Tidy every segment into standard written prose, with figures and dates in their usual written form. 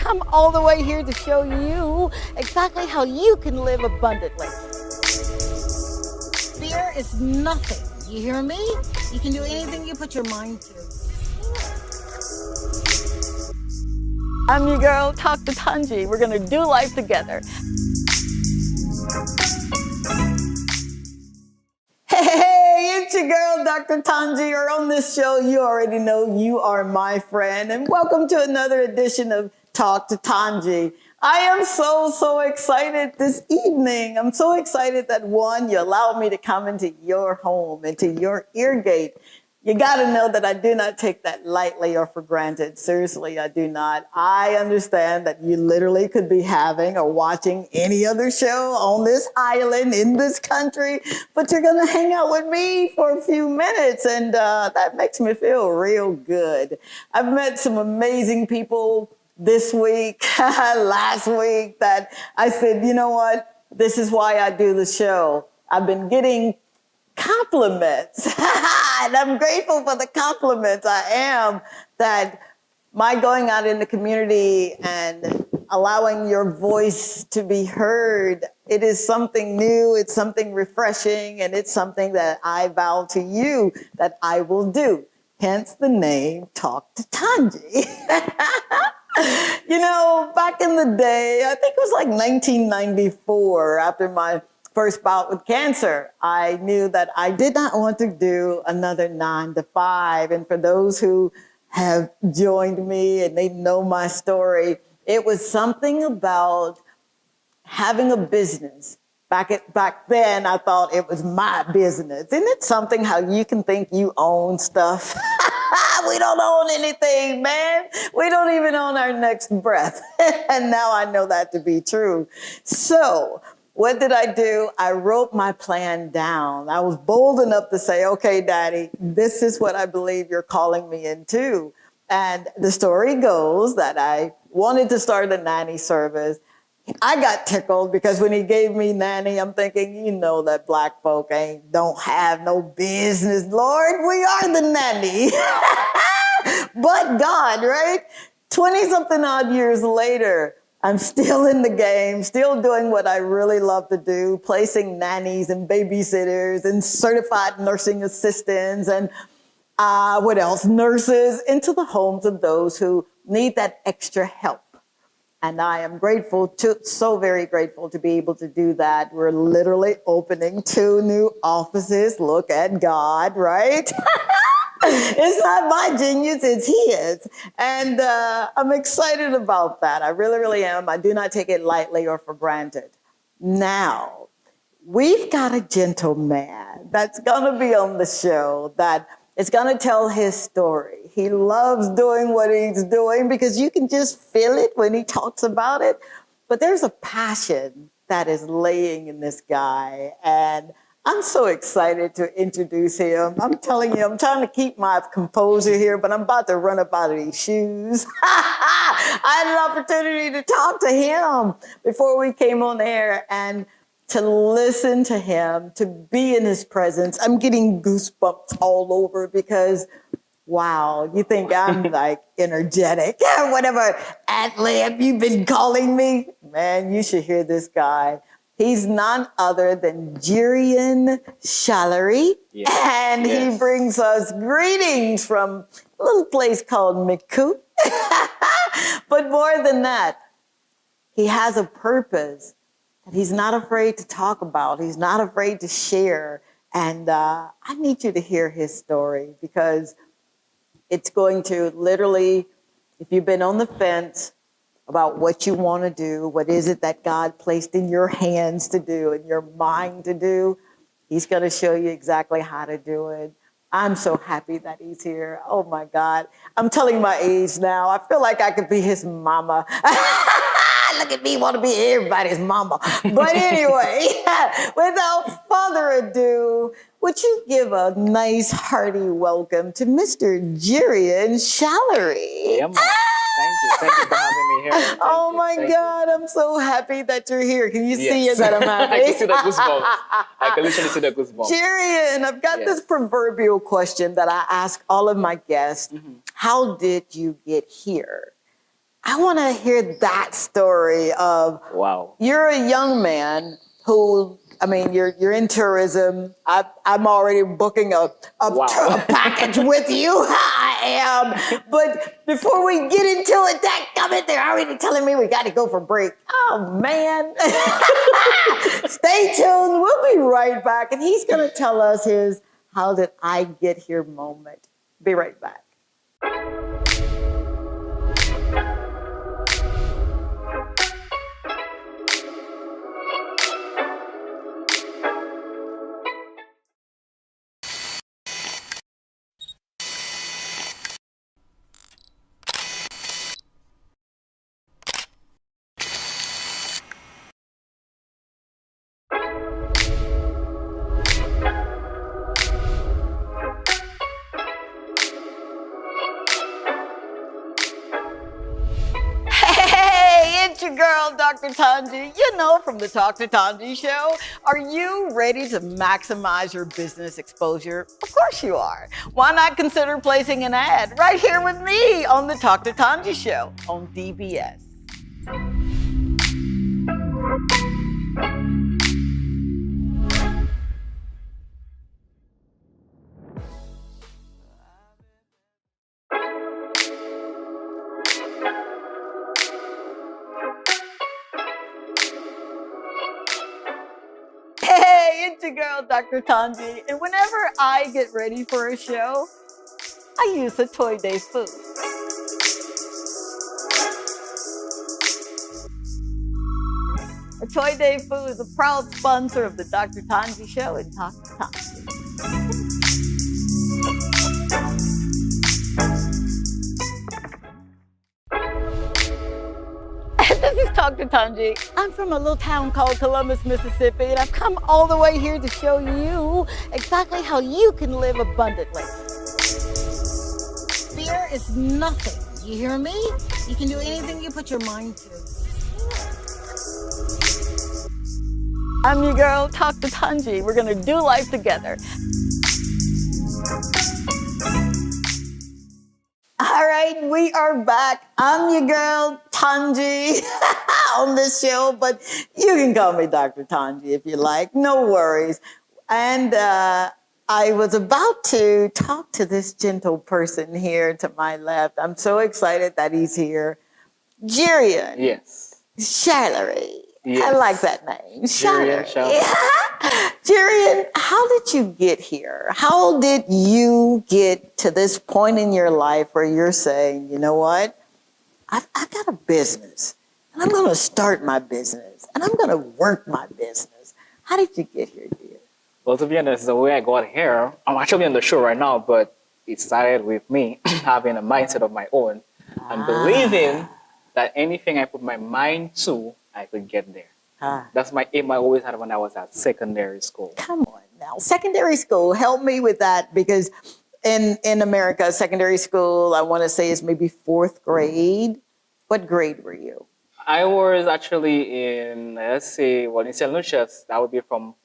come all the way here to show you exactly how you can live abundantly. Fear is nothing. You hear me? You can do anything you put your mind to. I'm your girl, Talk to Tongie. We're gonna do life together. Hey, it's your girl, Dr. Tongie. Or on this show, you already know you are my friend. And welcome to another edition of Talk to Tongie. I am so excited this evening. I'm so excited that one, you allowed me to come into your home, into your ear gate. You got to know that I do not take that lightly or for granted. Seriously, I do not. I understand that you literally could be having or watching any other show on this island in this country, but you're going to hang out with me for a few minutes, and that makes me feel real good. I've met some amazing people this week, last week, that I said, you know what? This is why I do the show. I've been getting compliments. And I'm grateful for the compliments. I am that my going out in the community and allowing your voice to be heard, it is something new, it's something refreshing, and it's something that I vow to you that I will do. Hence the name Talk to Tongie. You know, back in the day, I think it was like 1994, after my first bout with cancer, I knew that I did not want to do another 9 to 5. And for those who have joined me and they know my story, it was something about having a business. Back then, I thought it was my business. Isn't it something how you can think you own stuff? We don't own anything, man. We don't even own our next breath. And now I know that to be true. So what did I do? I wrote my plan down. I was bold enough to say, okay, Daddy, this is what I believe you're calling me into. And the story goes that I wanted to start a nanny service. I got tickled because when he gave me nanny, I'm thinking, you know that black folk don't have no business. Lord, we are the nanny. But God, right? 20-something odd years later, I'm still in the game, still doing what I really love to do, placing nannies and babysitters and certified nursing assistants and what else? Nurses into the homes of those who need that extra help. And I am grateful, so very grateful to be able to do that. We're literally opening 2 new offices. Look at God, right? It's not my genius, it's his. And I'm excited about that. I really am. I do not take it lightly or for granted. Now, we've got a gentleman that's going to be on the show that is going to tell his story. He loves doing what he's doing because you can just feel it when he talks about it. But there's a passion that is laying in this guy. And I'm so excited to introduce him. I'm telling you, I'm trying to keep my composure here, but I'm about to run up out of these shoes. I had an opportunity to talk to him before we came on air and to listen to him, to be in his presence. I'm getting goosebumps all over because, wow, you think I'm like energetic, whatever ad-lib you've been calling me. Man, you should hear this guy. He's none other than Gerian Charlery, and he brings us greetings from a little place called Miku. But more than that, he has a purpose that he's not afraid to talk about. He's not afraid to share. And I need you to hear his story because it's going to literally, if you've been on the fence about what you want to do, what is it that God placed in your hands to do, in your mind to do, he's going to show you exactly how to do it. I'm so happy that he's here. Oh my God. I'm telling my age now. I feel like I could be his mama. Look at me, want to be everybody's mama. But anyway, without further ado, would you give a nice hearty welcome to Mr. Gerian Charlery? Yeah, Thank you for having me here. Oh my God, I'm so happy that you're here. Can you see it that I'm happy? I can see the goosebumps. I can literally see the goosebumps. Gerian, I've got this proverbial question that I ask all of my guests. How did you get here? I want to hear that story of Wow. you're a young man who, I mean, you're in tourism. I'm already booking a package with you. I am. But before we get into it, that comment, they're already telling me we got to go for break. Oh, man. Stay tuned. We'll be right back. And he's going to tell us his how did I get here moment. Be right back. It's your girl, Dr. Tongie. You know, from the Talk to Tongie show. Are you ready to maximize your business exposure? Of course you are. Why not consider placing an ad right here with me on the Talk to Tongie show on DBS? Hey, it's your girl, Dr. Tongie. And whenever I get ready for a show, I use a Toy Day food. A Toy Day food is a proud sponsor of the Dr. Tongie show and Talk to Tongie. This is Talk to Tongie. I'm from a little town called Columbus, Mississippi, and I've come all the way here to show you exactly how you can live abundantly. Fear is nothing. You hear me? You can do anything you put your mind to. I'm your girl, Talk to Tongie. We're gonna do life together. All right, we are back. I'm your girl, Tongie, on this show, but you can call me Dr. Tongie if you like, no worries. And I was about to talk to this gentle person here to my left. I'm so excited that he's here. Gerian. Yes. Charlery. Yes. I like that name. Gerian Charlery. Gerian, how did you get here? How did you get to this point in your life where you're saying, you know what? I've got a business and I'm going to start my business and I'm going to work my business. How did you get here, dear? Well, to be honest, the way I got here, I'm actually on the show right now, but it started with me having a mindset of my own and believing that anything I put my mind to, I could get there. That's my aim I always had when I was at secondary school. Come on now. Secondary school, help me with that, because in America, secondary school, I want to say is maybe fourth grade. What grade were you? I was actually in, let's say, well, in St. Lucia's, that would be from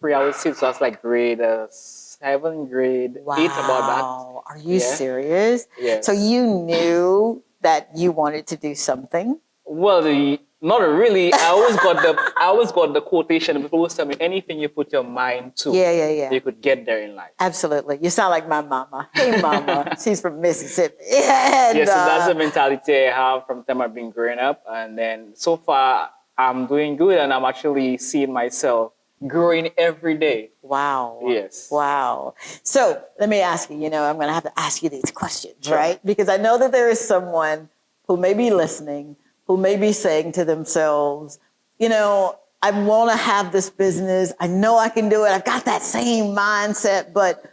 3 hours 6, so that's like grade 7, grade 8, about that. Are you serious? Yeah. So you knew that you wanted to do something? Well, not really. I always got the quotation. People always tell me anything you put your mind to, you could get there in life. Absolutely. You sound like my mama. Hey, mama. She's from Mississippi. And, yes, so that's the mentality I have from the time I've been growing up. And then so far, I'm doing good, and I'm actually seeing myself growing every day. Wow. Yes. Wow. So let me ask you, I'm going to have to ask you these questions, Sure. right? Because I know that there is someone who may be listening, who may be saying to themselves, I want to have this business. I know I can do it. I've got that same mindset, but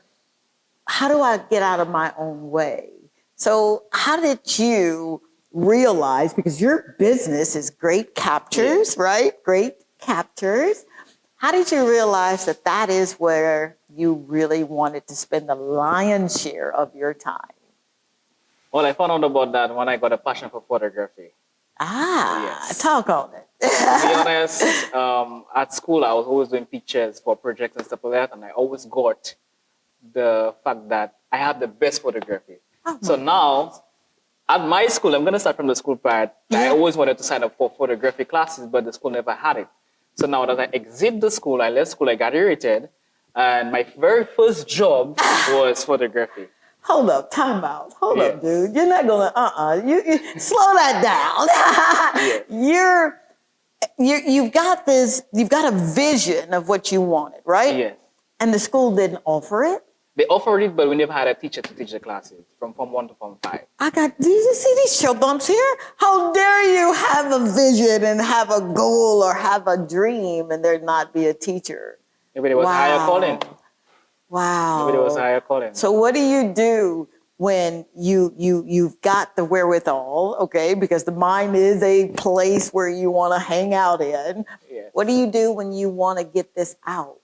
how do I get out of my own way? So how did you realize, because your business is great captures, right? Great captures. How did you realize that that is where you really wanted to spend the lion's share of your time? Well, I found out about that when I got a passion for photography. Yes. Talk on it. To be honest, at school, I was always doing pictures for projects and stuff like that, and I always got the fact that I have the best photography. So now, At my school, I'm going to start from the school part. I always wanted to sign up for photography classes, but the school never had it. So now that I exit the school, I left school, I graduated, and my very first job was photography. Hold up, time out. Hold up, dude. You're not gonna, you slow that down. You've got a vision of what you wanted, right? Yes. And the school didn't offer it? They offered it, but we never had a teacher to teach the classes from Form 1 to Form 5. Do you see these show bumps here? How dare you have a vision and have a goal or have a dream and there not be a teacher? Maybe there was higher calling. Wow. Maybe there was higher calling. So what do you do when you've got the wherewithal, okay? Because the mind is a place where you want to hang out in. Yes. What do you do when you want to get this out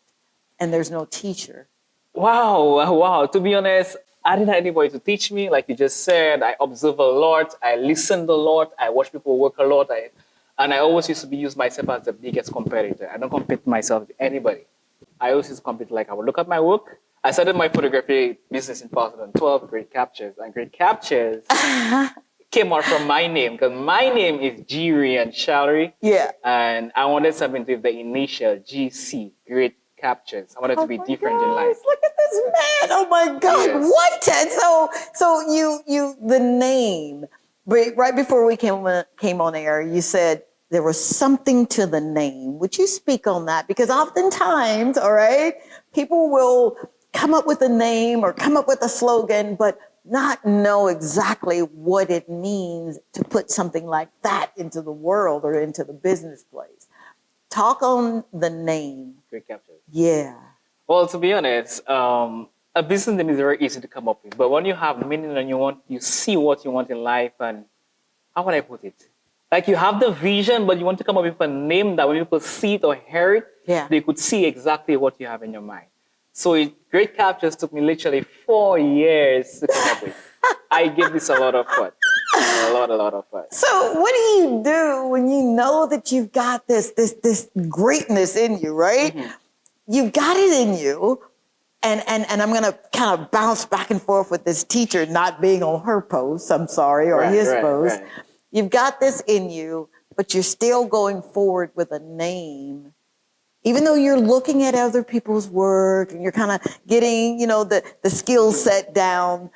and there's no teacher? Wow. To be honest, I didn't have anybody to teach me. Like you just said, I observe a lot. I listened a lot. I watch people work a lot. And I always used to use myself as the biggest competitor. I don't compete myself with anybody. I always used to compete. Like I would look at my work. I started my photography business in 2012, Great Captures. And Great Captures came out from my name because my name is Gerian Charlery. Yeah. And I wanted something with the initial GC, Great Captures. I wanted to be different in life. Look at this man. Oh my God. Yes. What, Ted? So you the name, right before we came on air, you said there was something to the name. Would you speak on that? Because oftentimes, all right, people will come up with a name or come up with a slogan, but not know exactly what it means to put something like that into the world or into the business place. Talk on the name. Great Captures. Yeah. Well, to be honest, a business name is very easy to come up with. But when you have meaning and you see what you want in life, and how would I put it? Like you have the vision, but you want to come up with a name that when people see it or hear it, they could see exactly what you have in your mind. So Great Captures took me literally 4 years to come up with. I give this a lot of thought. A lot of fun. So what do you do when you know that you've got this greatness in you, right? Mm-hmm. You've got it in you, and I'm gonna kind of bounce back and forth with this teacher not being on her post, I'm sorry, or his post. Right. You've got this in you, but you're still going forward with a name. Even though you're looking at other people's work and you're kind of getting, the skill set down,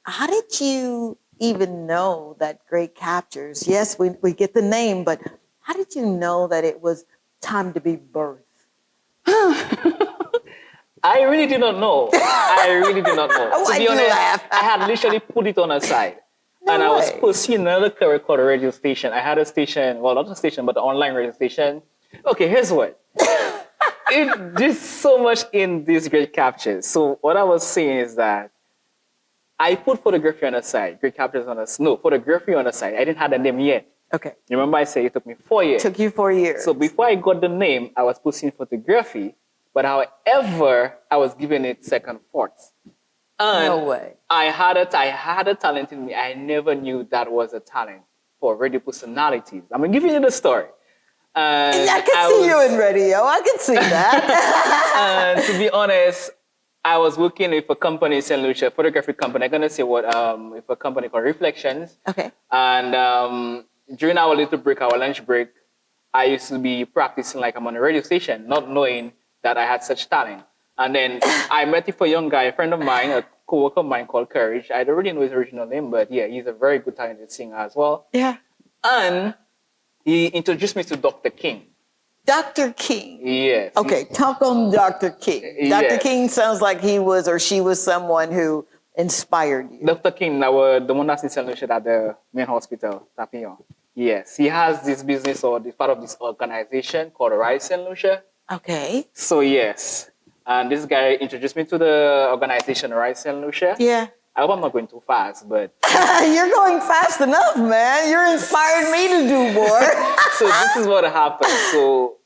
how did you even know that Great Captures? Yes, we get the name, but how did you know that it was time to be birthed? I really did not know. To be honest, I had literally put it on a side. I was pursuing another career called a radio station. I had a station, well, not a station, but an online radio station. Okay, here's what. There's so much in these Great Captures. So what I was saying is that I put photography on the side, Great Captures on the side. No, photography on the side. I didn't have the name yet. Okay. You remember I said it took me 4 years. Took you 4 years. So before I got the name, I was pursuing photography, but however, I was giving it second thoughts. No way. I had a talent in me. I never knew that was a talent for radio personalities. I'm gonna give you the story. I can see you in radio. I can see that. And to be honest, I was working with a company in St. Lucia, a photography company. I'm gonna say with a company called Reflections. Okay. And during our little break, our lunch break, I used to be practicing like I'm on a radio station, not knowing that I had such talent. And then I met with a young guy, a friend of mine, a co-worker of mine called Courage. I don't really know his original name, but yeah, he's a very good talented singer as well. Yeah. And he introduced me to Dr. King. Dr. King? Yes. Okay, talk on Dr. King. Yes. Dr. King sounds like he was or she was someone who inspired you. Dr. King, the one that's in St. Lucia at the main hospital, Tapion. Yes, he has this business or this part of this organization called Rise St. Lucia. Okay. So yes, and this guy introduced me to the organization Rise St. Lucia. Yeah. I hope I'm not going too fast, but... You're going fast enough, man. You're inspired me to do more. So this is what happened. So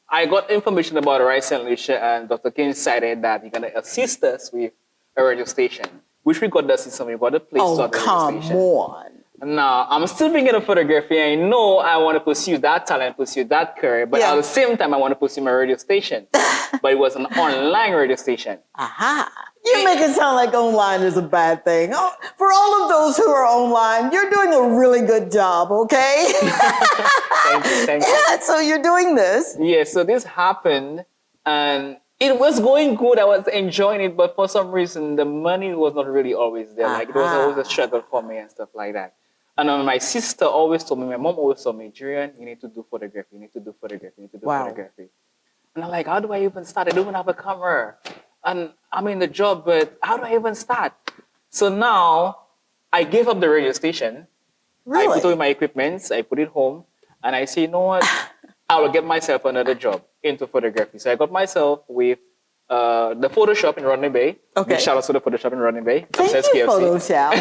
I got information about Rise St. Lucia, and Dr. King decided that he's going to assist us with a radio station, which we got the system, we got the place to start the radio station. Oh, come on. Now, I'm still thinking of photography. I know I want to pursue that talent, pursue that career, but at the same time, I want to pursue my radio station. But it was an online radio station. Aha. You make it sound like online is a bad thing. Oh, for all of those who are online, you're doing a really good job, okay? Thank you. Yeah, so you're doing this. Yeah, so this happened and it was going good. I was enjoying it, but for some reason, the money was not really always there. Like, it was always a struggle for me and stuff like that. And my sister always told me, my mom always told me, Gerian, you need to do photography. You need to do photography. You need to do photography. And I'm like, how do I even start? I don't even have a camera. And I'm in the job, but how do I even start? So now I gave up the radio station. Really? I put away my equipment, I put it home, and I say, you know what? I will get myself another job into photography. So I got myself with the Photoshop in Rodney Bay. Okay. Big shout out to the Photoshop in Rodney Bay. Thank you, Photoshop.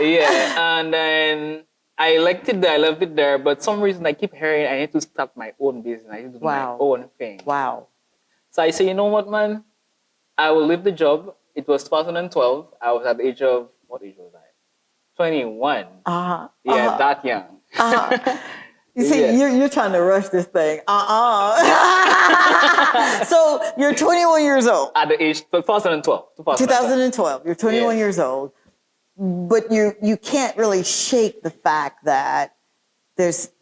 Yeah, and then I liked it there, I loved it there, but some reason I keep hearing I need to start my own business. I need to do my own thing. Wow. So I say, you know what, man? I will leave the job. It was 2012. I was at the age of, what age was I? 21. Yeah, that young. You see, you're trying to rush this thing. So you're 21 years old. At the age 2012. 2012. You're 21 years old, but you can't really shake the fact that this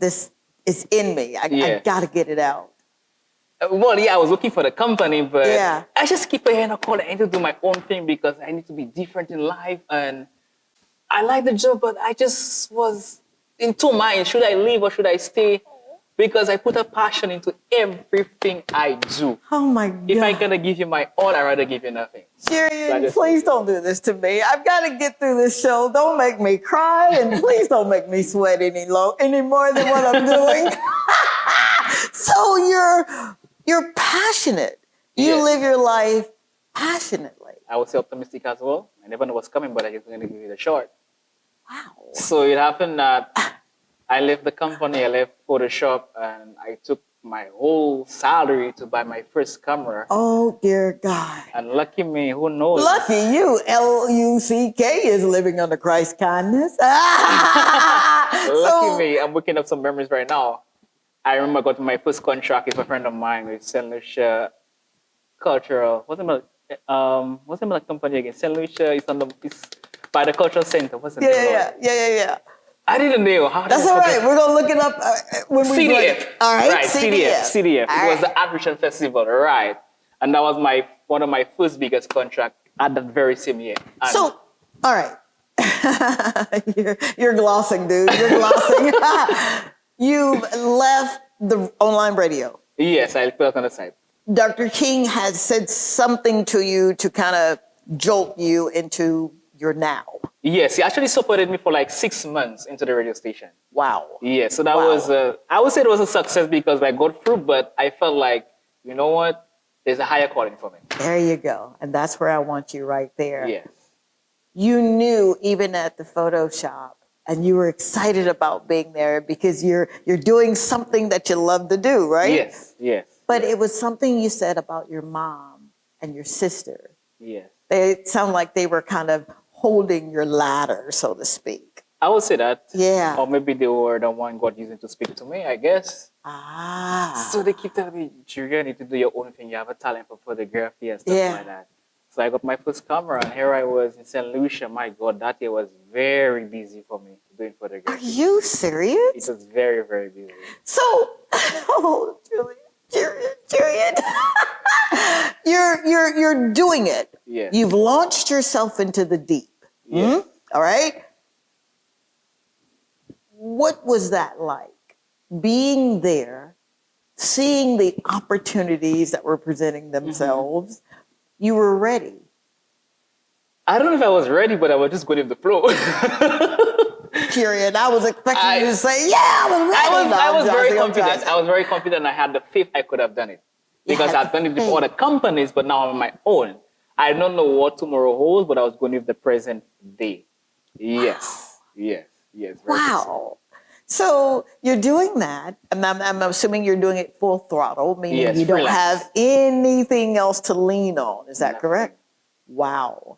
is in me. I got to get it out. Well, yeah, I was working for the company, but yeah. I just keep hearing a call. I need to do my own thing because I need to be different in life. And I like the job, but I just was in two minds. Should I leave or should I stay? Because I put a passion into everything I do. Oh my God. If I'm going to give you my all, I'd rather give you nothing. Gerian, please don't do this to me. I've got to get through this show. Don't make me cry, and please don't make me sweat any more than what I'm doing. So you're passionate. You live your life passionately. I would say optimistic as well. I never know what's coming, but I'm just going to give you the short. Wow. So it happened that I left the company, I left Photoshop, and I took my whole salary to buy my first camera. Oh, dear God. And lucky me, who knows? Lucky you, Luck is living under Christ's kindness. Lucky me, I'm waking up some memories right now. I remember I got my first contract with a friend of mine with St. Lucia Cultural. What's the name of the company again? St. Lucia is by the cultural center. What's the name? Yeah. I didn't know. That's all right. We're going to look it up when we CDF. All right, Right, CDF. It was the African Festival, right. And that was one of my first biggest contracts at that very same year. And so, all right. You're glossing, dude. You're glossing. You left the online radio. Yes, I put it on the side. Dr. King has said something to you to kind of jolt you into your now. Yes, he actually supported me for like 6 months into the radio station. Wow. Yeah, so that was, I would say it was a success because I got through, but I felt like, you know what? There's a higher calling for me. There you go. And that's where I want you right there. Yes. You knew even at the photo shop, and you were excited about being there because you're doing something that you love to do, right? Yes. But it was something you said about your mom and your sister. Yes. They sound like they were kind of holding your ladder, so to speak. I would say that. Yeah. Or maybe they were the one God using to speak to me, I guess. So they keep telling me, you need to do your own thing. You have a talent for photography and stuff like that. So I got my first camera, and here I was in St. Lucia. My God, that year was very busy for me doing photography. Are you serious? It was very, very busy. So, Gerian, you're doing it. Yes. You've launched yourself into the deep. Yes. All right. What was that like? Being there, seeing the opportunities that were presenting themselves. You were ready. I don't know if I was ready, but I was just going with the flow. Gerian, I was expecting you to say, I was ready. I was very confident. I was very confident. I had the faith I could have done it. Because I've done it before other companies, but now I'm on my own. I don't know what tomorrow holds, but I was going with the present day. Yes. Wow. So you're doing that, and I'm assuming you're doing it full throttle, meaning you don't have anything else to lean on. Is that correct? Wow.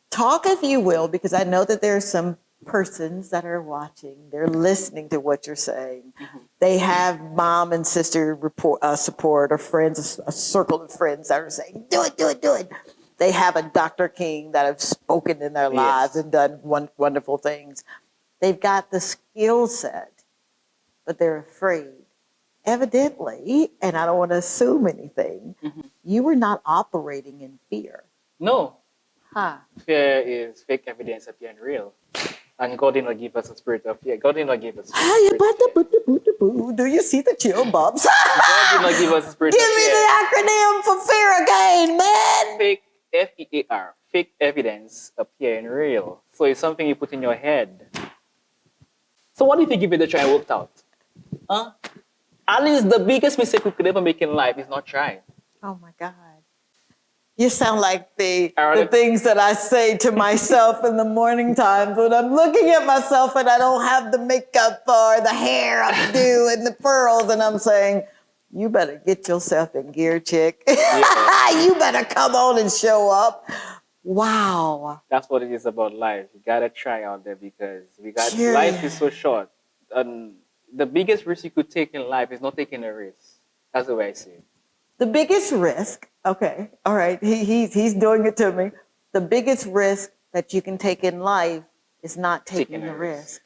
Talk, if you will, because I know that there are some persons that are watching. They're listening to what you're saying. They have mom and sister support or friends, a circle of friends that are saying, do it. they have a Dr. King that have spoken in their lives and done wonderful things. They've got the skill set, but they're afraid. Evidently, and I don't want to assume anything, you were not operating in fear. No. Huh. Fear is fake evidence appearing real. And God did not give us a spirit of fear. God did not give us a spirit of fear. Do you see the chill bumps? God did not give us a spirit of Give me fear. the acronym for fear again, man. Fake, F-E-A-R, fake evidence appearing real. So it's something you put in your head. So what if you give it a try and worked out? Huh? At least the biggest mistake we could ever make in life is not trying. Oh my God. You sound like the Ironic. things that I say to myself in the morning times when I'm looking at myself and I don't have the makeup or the hair updo and the pearls, and I'm saying, you better get yourself in gear, chick. Yeah. You better come on and show up. Wow. That's what it is about life. You gotta try out there because Sure. life is so short. And the biggest risk you could take in life is not taking a risk. That's the way I see it. The biggest risk, okay, all right, he's doing it to me. The biggest risk that you can take in life is not taking the risk.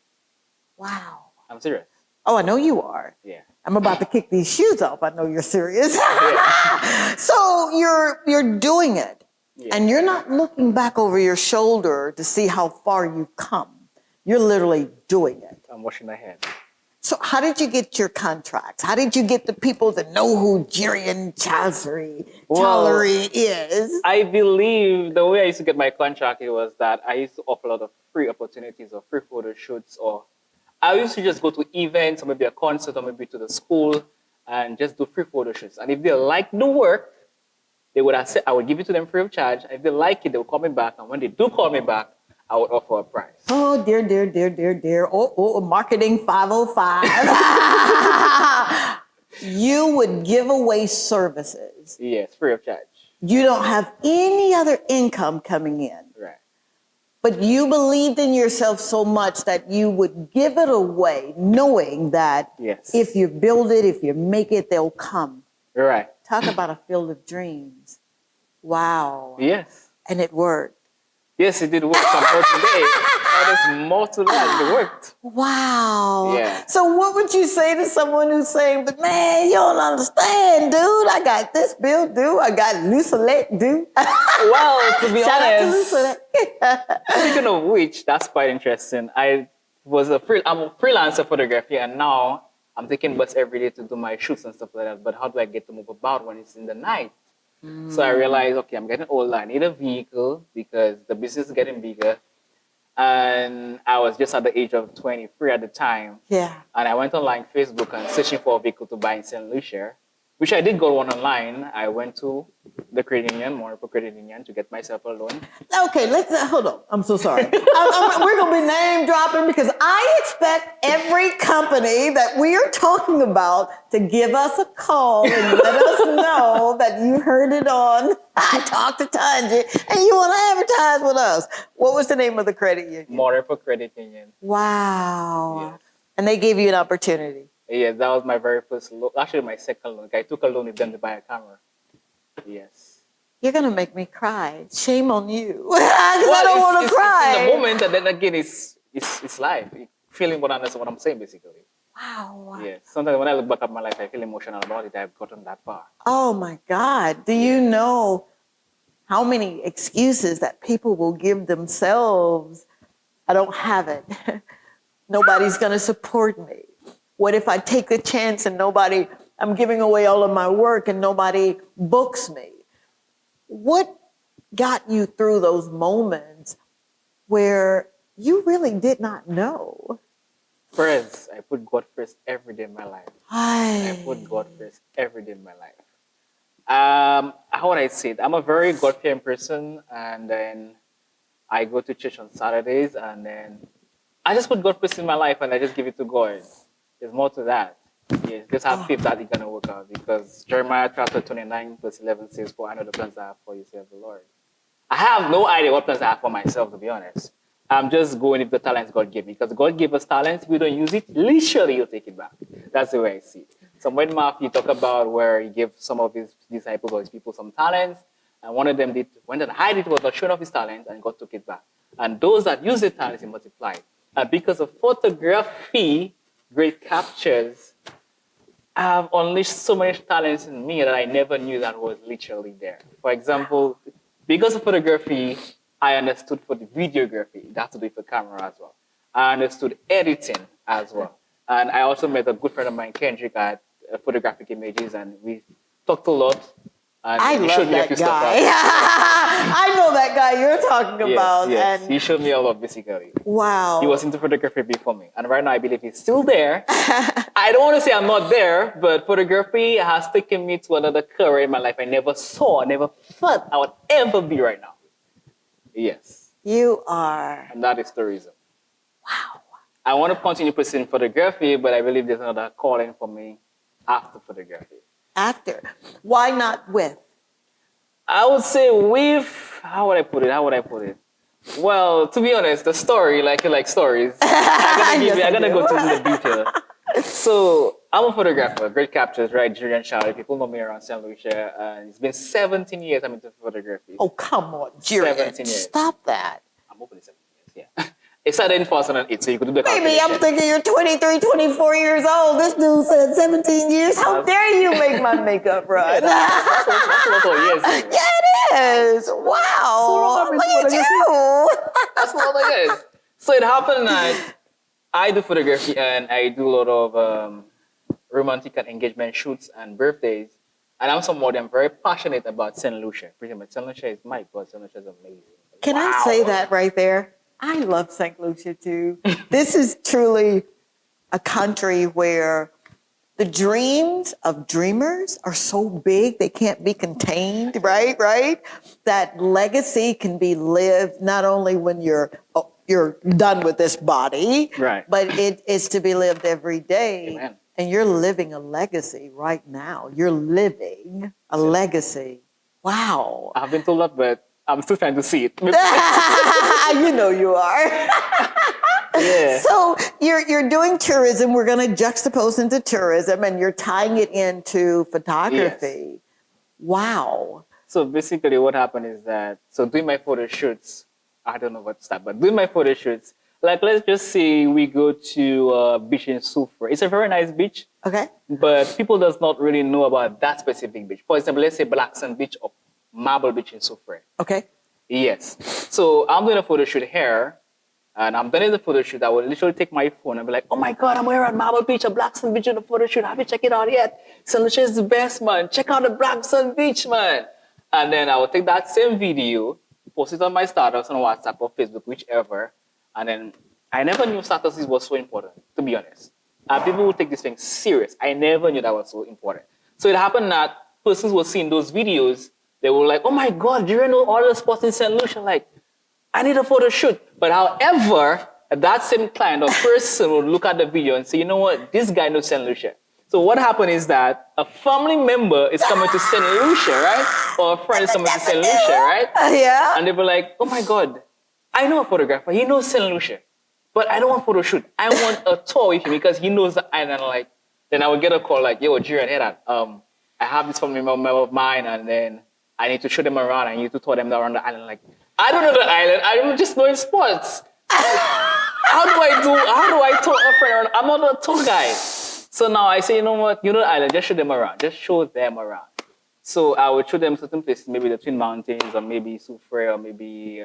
Wow. I'm serious. Oh, I know you are. Yeah. I'm about to kick these shoes off. I know you're serious. Yeah. So you're doing it, Yeah. and you're not looking back over your shoulder to see how far you've come. You're literally doing it. I'm washing ahead. So how did you get your contracts? How did you get the people that know who Gerian Charlery is? I believe the way I used to get my contract, it was that I used to offer a lot of free opportunities or free photo shoots, or I used to just go to events or maybe a concert or maybe to the school and just do free photo shoots. And if they liked the work, they would accept, I would give it to them free of charge. If they like it, they would call me back. And when they do call me back, I would offer a price. Oh, dear. Oh, marketing 505. You would give away services. Yes, free of charge. You don't have any other income coming in. Right. But you believed in yourself so much that you would give it away, knowing that if you build it, if you make it, they'll come. Right. Talk about a field of dreams. Wow. Yes. And it worked. Yes, it did work somehow today. There's more to that. It worked. Wow. Yeah. So what would you say to someone who's saying, but man, you don't understand, dude. I got this bill due. I got Lucilette due. Well, to be Shout honest, out to Lucilette. speaking of which, that's quite interesting. I'm a freelancer photographer, and now I'm taking bus every day to do my shoots and stuff like that. But how do I get to move about when it's in the night? So I realized, okay, I'm getting older. I need a vehicle because the business is getting bigger. And I was just at the age of 23 at the time. Yeah. And I went online Facebook and searching for a vehicle to buy in St. Lucia, which I did go one online. I went to the credit union, Monaco Credit Union, to get myself a loan. Okay, let's hold on. I'm so sorry. We're going to be name dropping because I expect every company that we are talking about to give us a call and let us know that you heard it on I Talked to Tongie and you want to advertise with us. What was the name of the credit union? Monaco Credit Union. Wow. Yes. And they gave you an opportunity. Yes, that was my very first loan. Actually, my second loan. I took a loan with them to buy a camera. Yes. You're going to make me cry. Shame on you. Because I don't want to cry. It's in the moment, and then again, it's life. Feeling what I'm saying, basically. Wow. Yes. Sometimes when I look back at my life, I feel emotional about it. I've gotten that far. Oh, my God. Do you know how many excuses that people will give themselves? I don't have it. Nobody's going to support me. What if I take the chance and I'm giving away all of my work and nobody books me? What got you through those moments where you really did not know? First, I put God first every day in my life. I put God first every day in my life. How would I say it? I'm a very God-fearing person, and then I go to church on Saturdays, and then I just put God first in my life, and I just give it to God. There's more to that. Yes, just have faith that it's going to work out, because Jeremiah chapter 29 verse 11 says, "For I know the plans I have for you, says the Lord." I have no idea what plans I have for myself, to be honest. I'm just going with the talents God gave me, because God gave us talents. If we don't use it, literally He'll take it back. That's the way I see it. So when Matthew talk about where He gave some of His disciples or His people some talents, And one of them went and hid it, was not showing off his talent, and God took it back. And those that use the talent, he multiplied. And because of photography, great captures, I have unleashed so many talents in me that I never knew that was literally there. For example, because of photography, I understood for the videography. That's to do with the camera as well. I understood editing as well. And I also met a good friend of mine, Kendrick, at Photographic Images, and we talked a lot. And I he love showed me a that few guy. stuff. I know that guy you're talking about. Yes. And He showed me a lot, basically. wow. He was into photography before me. And right now, I believe he's still there. I don't want to say I'm not there, but photography has taken me to another career in my life I never saw, never thought I would ever be right now. Yes. You are. And that is the reason. Wow. I want to continue pursuing photography, but I believe there's another calling for me after photography. After. Why not with? I would say with, how would I put it? Well, to be honest, the story, like you like stories, I'm gonna go into the detail. So I'm a photographer, great captures, right? Gerian Charlery. People know me around St. Lucia, and it's been 17 years I'm into photography. Oh, come on, Gerian. 17 years. Stop that. I'm open 17 years, yeah. It started in 2008, so you could do the Baby, calculation. I'm thinking you're 23, 24 years old. This dude said 17 years. How dare you make my makeup run? That's a lot of years. Yeah, it is. Wow. So Look at you. That's a lot of years. So it happened that I do photography and I do a lot of romantic and engagement shoots and birthdays. And I'm somebody I'm very passionate about St. Lucia. Pretty much, St. Lucia is my God. St. Lucia is amazing. Can I say that right there? I love St. Lucia too. This is truly a country where the dreams of dreamers are so big they can't be contained, right? That legacy can be lived not only when you're done with this body, right, but it is to be lived every day. Amen. And you're living a legacy right now. You're living a legacy. Wow. I've been told that, but I'm still trying to see it. You know you are. Yeah. So you're doing tourism. We're going to juxtapose into tourism, and you're tying it into photography. Yes. Wow. So basically what happened is that, so doing my photo shoots, I don't know what to start, but doing my photo shoots, like let's just say we go to a beach in Soufrière. It's a very nice beach. Okay. But people does not really know about that specific beach. For example, let's say Black Sand Beach or Marble Beach in Soufrière. Okay. Yes. So I'm doing a photo shoot here, and I'm done with the photo shoot. I will literally take my phone and be like, oh my God, I'm here at Marble Beach or Black Sand Beach in the photo shoot. Have you checked it out yet? St. Lucia is the best, man. Check out the Black Sand Beach, man. And then I will take that same video, post it on my status on WhatsApp or Facebook, whichever. And then I never knew statuses was so important, to be honest. And people would take this thing serious. I never knew that was so important. So it happened that persons were seeing those videos. They were like, oh my God, do you know all the spots in St. Lucia? Like, I need a photo shoot. But however, that same client or person would look at the video and say, you know what, this guy knows St. Lucia. So what happened is that a family member is coming to St. Lucia, right? Or a friend is coming to St. Lucia, right? Yeah. And they were like, oh my God, I know a photographer. He knows St. Lucia. But I don't want photo shoot. I want a tour with him because he knows the island. Like, then I would get a call like, yo, Gerian, hey, that, I have this family member of mine, and then I need to show them around. I need to tour them around the island. Like, I don't know the island. I don't just know spots. How do I tour a friend around? I'm not a tour guide. So now I say, you know what? You know the island. Just show them around. Just show them around. So I would show them certain places, maybe the Twin Mountains, or maybe Soufrière, or maybe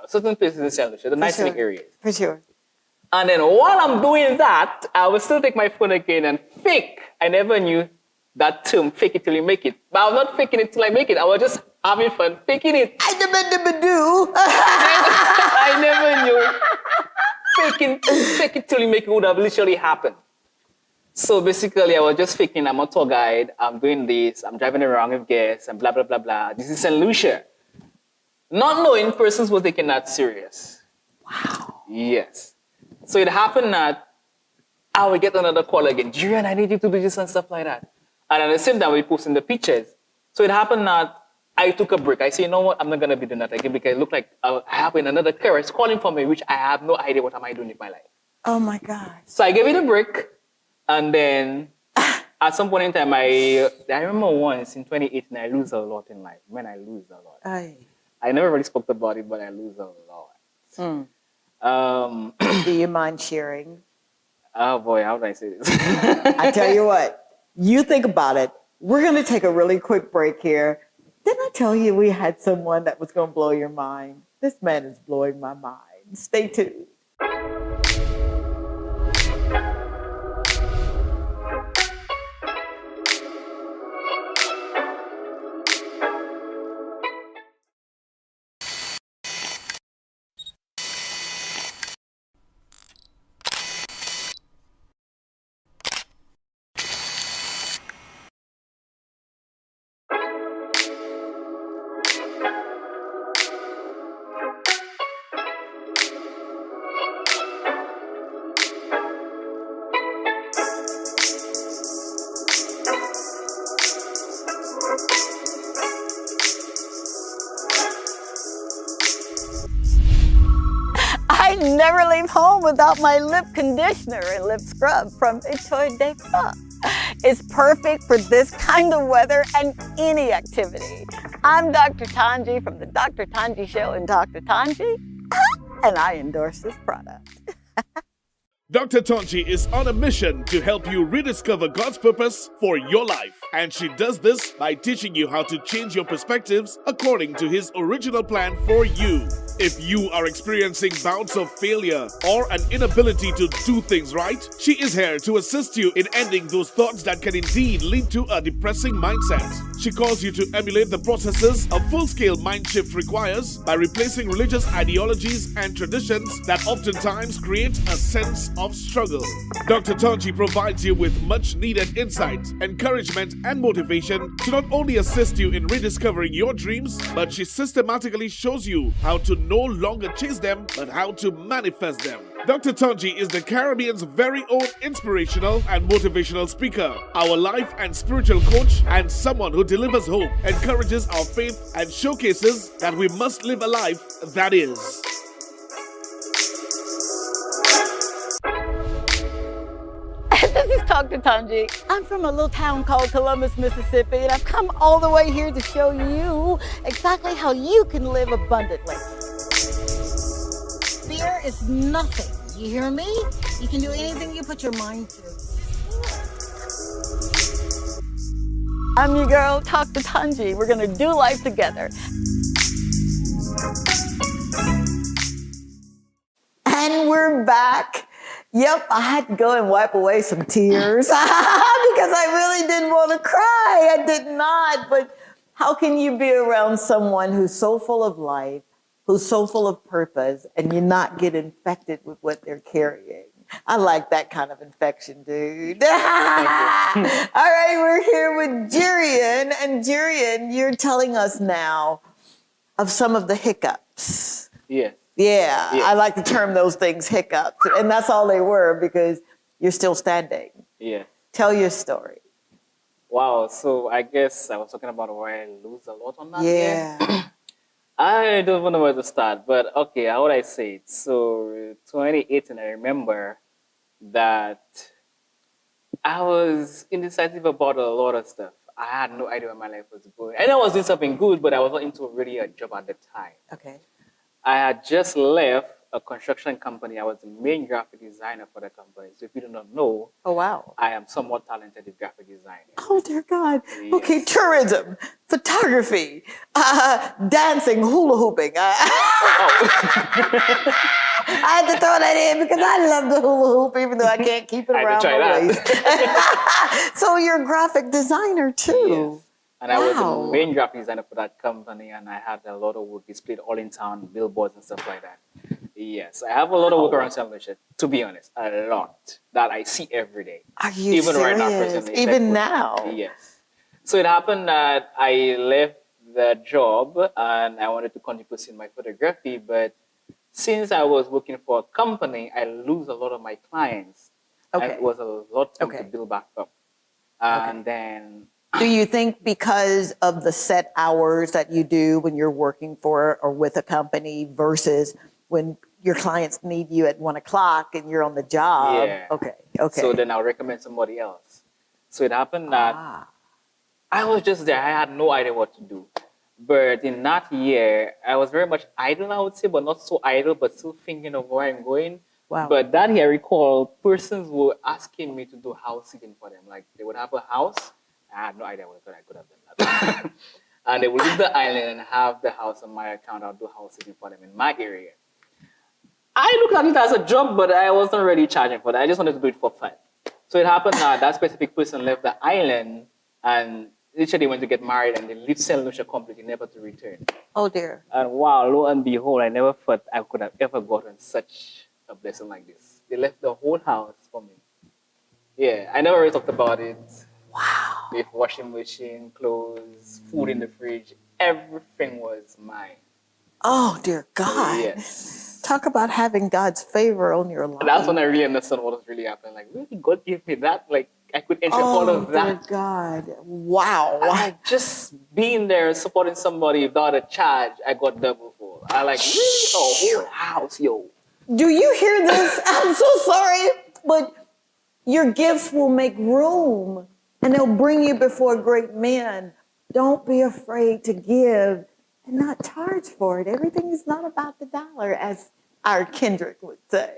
certain places in St. Lucia, the nice areas. For sure. And then while I'm doing that, I will still take my phone again and fake. I never knew that term, fake it till you make it. But I'm not faking it till I make it. I was just having fun faking it. I never knew fake it till you make it would have literally happened. So basically, I was just faking. I'm a tour guide. I'm doing this. I'm driving around with guests and blah, blah, blah, blah. This is St. Lucia. Not knowing persons were taking that serious. Wow. Yes. So it happened that I would get another call again. Gerian, I need you to do this and stuff like that. And at the same time, we posting the pictures. So it happened that I took a break. I said, you know what? I'm not going to be doing that again because it looked like I have another career calling for me, which I have no idea what am I doing with my life. Oh my God. So I gave it a break. And then At some point in time, I remember once in 2018, I lose a lot in life. When I lose a lot. Aye. I never really spoke about it, but I lose a lot. Do you mind sharing? Oh boy, how do I say this? I tell you what, you think about it. We're going to take a really quick break here. Didn't I tell you we had someone that was going to blow your mind? This man is blowing my mind. Stay tuned. I never leave home without my lip conditioner and lip scrub from T2T. It's perfect for this kind of weather and any activity. I'm Dr. Tongie from the Dr. Tongie Show and Dr. Tongie, and I endorse this product. Dr. Tongie is on a mission to help you rediscover God's purpose for your life. And she does this by teaching you how to change your perspectives according to His original plan for you. If you are experiencing bouts of failure or an inability to do things right, she is here to assist you in ending those thoughts that can indeed lead to a depressing mindset. She calls you to emulate the processes a full-scale mind shift requires by replacing religious ideologies and traditions that oftentimes create a sense of struggle. Dr. Tongie provides you with much needed insight, encouragement, and motivation to not only assist you in rediscovering your dreams, but she systematically shows you how to no longer chase them, but how to manifest them. Dr. Tongie is the Caribbean's very own inspirational and motivational speaker, our life and spiritual coach, and someone who delivers hope, encourages our faith, and showcases that we must live a life that is. This is Dr. Tongie. I'm from a little town called Columbus, Mississippi, and I've come all the way here to show you exactly how you can live abundantly. Fear is nothing. You hear me? You can do anything you put your mind to. I'm your girl, Dr. Tongie. We're going to do life together. And we're back. Yep, I had to go and wipe away some tears because I really didn't want to cry. I did not. But how can you be around someone who's so full of life, who's so full of purpose, and you not get infected with what they're carrying? I like that kind of infection, dude. All right, we're here with Gerian. And Gerian, you're telling us now of some of the hiccups. Yeah. Yeah, I like to term those things hiccups. And that's all they were because you're still standing. Yeah. Tell your story. Wow. So I guess I was talking about where I lose a lot on that. Yeah. I don't even know where to start, but okay, how would I say it? So 2018, I remember that I was indecisive about a lot of stuff. I had no idea where my life was going. I know I was doing something good, but I was not into really a job at the time. Okay. I had just left a construction company. I was the main graphic designer for the company. So if you do not know, Oh, wow. I am somewhat talented with graphic design. Oh, dear God. Yes. Okay, tourism, photography, dancing, hula hooping. I had to throw that in because I love the hula hoop, even though I can't keep it I had to around try my that. waist. So you're a graphic designer, too. Yes. And I was Wow. the main graphic designer for that company, and I had a lot of work displayed all in town, billboards and stuff like that. Yes, I have a lot of work around celebration, to be honest, a lot that I see every day. Are you Even serious? right now, personally. Even Like, now? Yes. So it happened that I left the job and I wanted to continue pursuing my photography, but since I was working for a company, I lose a lot of my clients. Okay. And it was a lot for me Okay. to build back up. And then Do you think because of the set hours that you do when you're working for or with a company versus when your clients need you at 1 o'clock and you're on the job? Yeah. Okay. So then I'll recommend somebody else. So it happened that I was just there. I had no idea what to do. But in that year, I was very much idle, I would say, but not so idle, but still thinking of where I'm going. Wow. But that year, I recall persons were asking me to do house sitting for them. Like they would have a house. I had no idea whether I could have done that. And they would leave the island and have the house on my account. I'll do house sitting for them in my area. I looked at it as a job, but I wasn't really charging for that. I just wanted to do it for fun. So it happened that that specific person left the island and literally went to get married and they lived St. Lucia completely, never to return. Oh dear. And wow, lo and behold, I never thought I could have ever gotten such a blessing like this. They left the whole house for me. Yeah, I never really talked about it. Wow. With washing machine, clothes, food in the fridge, everything was mine. Oh dear God. Yes. Talk about having God's favor on your life. And that's when I really understood what was really happening. Like, really, God gave me that? Like, I could enjoy all of that. Oh dear God. Wow. Like, just being there, supporting somebody without a charge, I got double for. I like, really? Oh, whole house, yo. Do you hear this? I'm so sorry, but your gifts will make room and they'll bring you before great men. Don't be afraid to give and not charge for it. Everything is not about the dollar, as our Kendrick would say.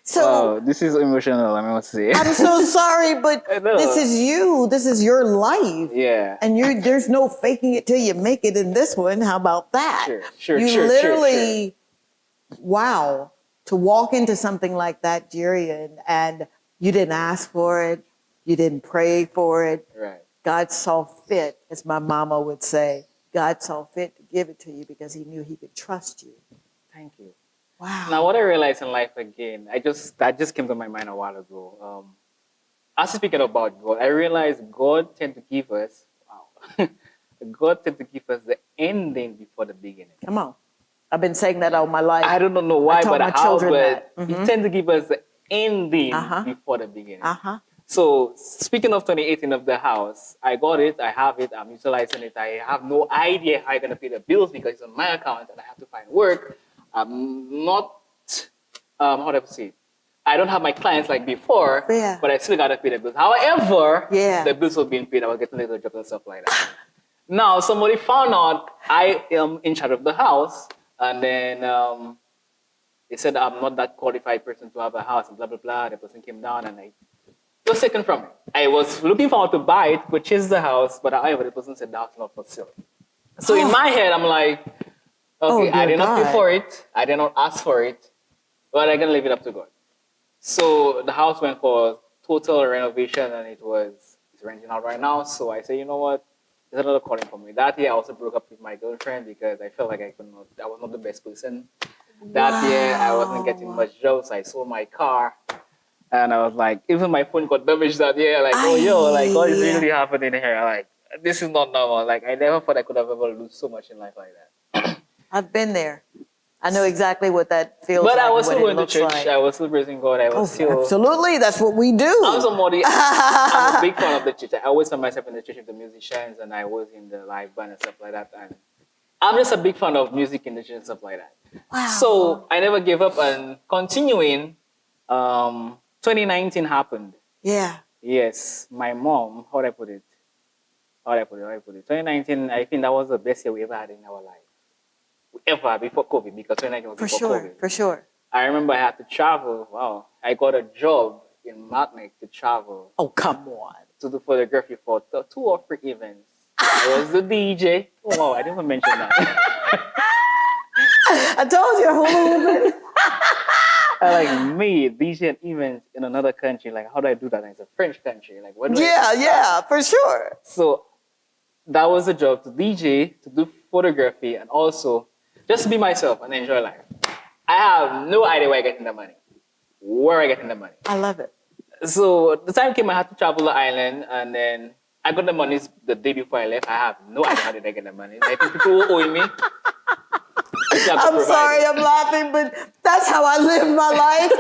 So This is emotional, I must say. I'm so sorry, but I know. this is you. This is your life. Yeah. And there's no faking it till you make it in this one. How about that? Sure, You sure, literally, wow, to walk into something like that, Gerian, and you didn't ask for it. You didn't pray for it. Right. God saw fit, as my mama would say. God saw fit to give it to you because he knew he could trust you. Thank you. Wow. Now, what I realized in life again, that just came to my mind a while ago. As speaking about God, I realized God tend to give us, God tend to give us the ending before the beginning. Come on. I've been saying that all my life. I don't know why, taught but my how, children but that. He tend to give us the ending before the beginning. So speaking of 2018 of the house, I got it, I have it, I'm utilizing it. I have no idea how I'm gonna pay the bills because it's on my account and I have to find work. I'm not, how do I say it? I don't have my clients like before, but I still gotta pay the bills. However, the bills were being paid. I was getting little jobs and stuff like that. Now somebody found out I am in charge of the house, and then they said I'm not that qualified person to have a house and blah blah blah. The person came down and it was taken from me. I was looking forward to buy it, purchase the house, but however the person said the house is not for sale. So in my head, I'm like, okay, I did not pay for it, I did not ask for it, but I'm gonna leave it up to God. So the house went for total renovation and it's renting out right now. So I say, you know what? There's another calling for me. That year I also broke up with my girlfriend because I felt like I was not the best person. That year I wasn't getting much jobs. I sold my car. And I was like, even my phone got damaged that year. Like, oh yo, like what is really happening here? Like, this is not normal. Like I never thought I could have ever lose so much in life like that. I've been there. I know exactly what that feels like. But I was still going to church. Like. I was still praising God. I was still absolutely. That's what we do. I'm somebody. I'm a big fan of the church. I always found myself in the church with the musicians, and I was in the live band and stuff like that. And I'm just a big fan of music in the church and stuff like that. Wow. So I never gave up, and continuing. 2019 happened. Yeah. Yes, my mom. How do I put it? 2019. I think that was the best year we ever had in our life. Ever before COVID, because 2019 was before COVID. For sure. I remember I had to travel. Wow. I got a job in Martinique to travel. Oh, come on. To do photography for 2 or 3 events. I was the DJ. Oh, wow, I didn't even mention that. I told you, hula hooping. Like me, DJ events in another country. Like, how do I do that? And it's a French country. Like, what do Yeah, for sure. So that was the job, to DJ, to do photography, and also just to be myself and enjoy life. I have no idea where I'm getting the money. Where I'm getting the money. I love it. So the time came I had to travel the island, and then I got the money the day before I left. I have no idea how did I get the money. Like people were owing me. I'm sorry, I'm laughing, but that's how I live my life.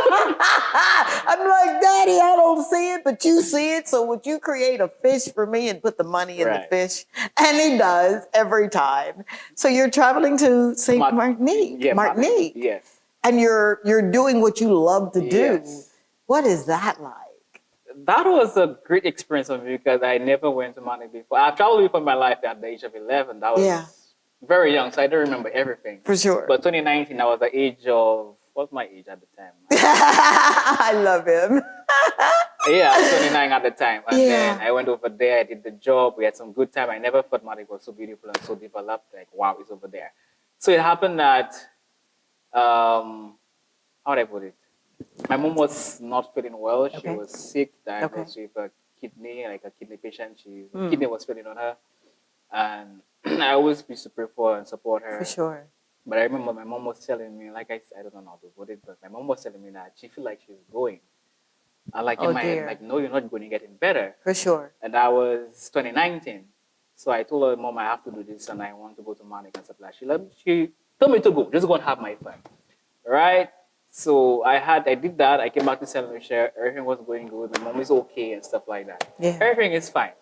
I'm like, Daddy, I don't see it, but you see it. So would you create a fish for me and put the money in the fish? And he does every time. So you're traveling to St. Martinique. Yeah, Martinique. Yes. And you're doing what you love to do. Yes. What is that like? That was a great experience for me because I never went to Mali before. I've traveled before in my life at the age of 11. That was very young, so I don't remember everything. For sure. But 2019, I was the age of, what's my age at the time? I love him. Yeah, I was 29 at the time. And then I went over there, I did the job, we had some good time. I never thought Mali was so beautiful and so developed. Like, wow, it's over there. So it happened that, how would I put it? My mom was not feeling well. She was sick, diagnosed with a kidney, like a kidney patient. Kidney was failing on her. And I always used to pray for her and support her. For sure. But I remember my mom was telling me, like I don't know how to put it, but my mom was telling me that she feel like she's going. And like in my head, like, no, you're not going, you're getting better. For sure. And that was 2019. So I told her, Mom, I have to do this and I want to go to Manic and stuff like that. She told me to go, just go and have my fun. Right? So I did that. I came back to St. Lucia. Everything was going good. My mom is okay and stuff like that. Yeah. Everything is fine.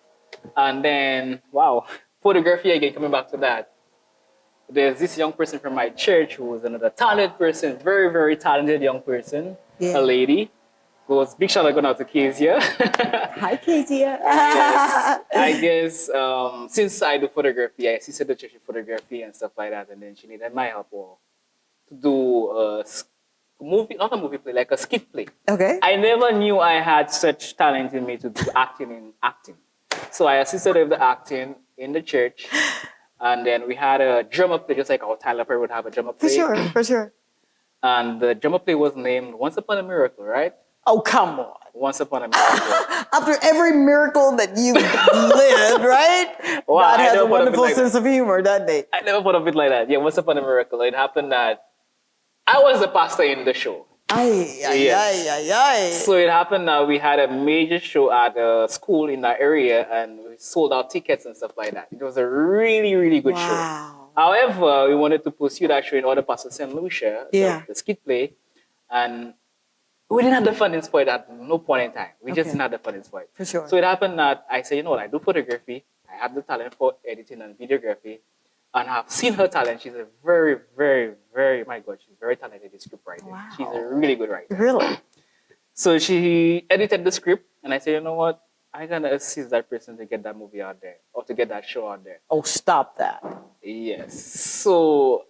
And then, wow, photography again, coming back to that. There's this young person from my church who was another talented person, very, very talented young person, a lady. Goes big shout out going out to Kezia. Hi, Kezia. Yes. I guess since I do photography, I assisted the church in photography and stuff like that, and then she needed my help to do a movie, not a movie play, like a skit play. Okay. I never knew I had such talent in me to do acting. So I assisted with the acting in the church, and then we had a drama play, just like our Tyler Perry would have a drama play. For sure. And the drama play was named Once Upon a Miracle, right? Oh, come on. Once Upon a Miracle. After every miracle that you lived, right? Wow, God has a wonderful sense of humor, doesn't he? I never thought of it like that. Yeah, Once Upon a Miracle. It happened that I was the pastor in the show. Ay. So it happened that we had a major show at a school in that area and we sold out tickets and stuff like that. It was a really, really good show. However, we wanted to pursue that show in other parts of St. Lucia, the skit play, and we didn't have the fundings for it at no point in time. We just didn't have the fundings for it. For sure. So it happened that I said, you know what, I do photography. I have the talent for editing and videography. And I've seen her talent. She's a very, very, very, my God, she's very talented in script writing. Wow. She's a really good writer. Really? So she edited the script and I said, you know what, I'm going to assist that person to get that movie out there or to get that show out there. Oh, stop that. Yes. So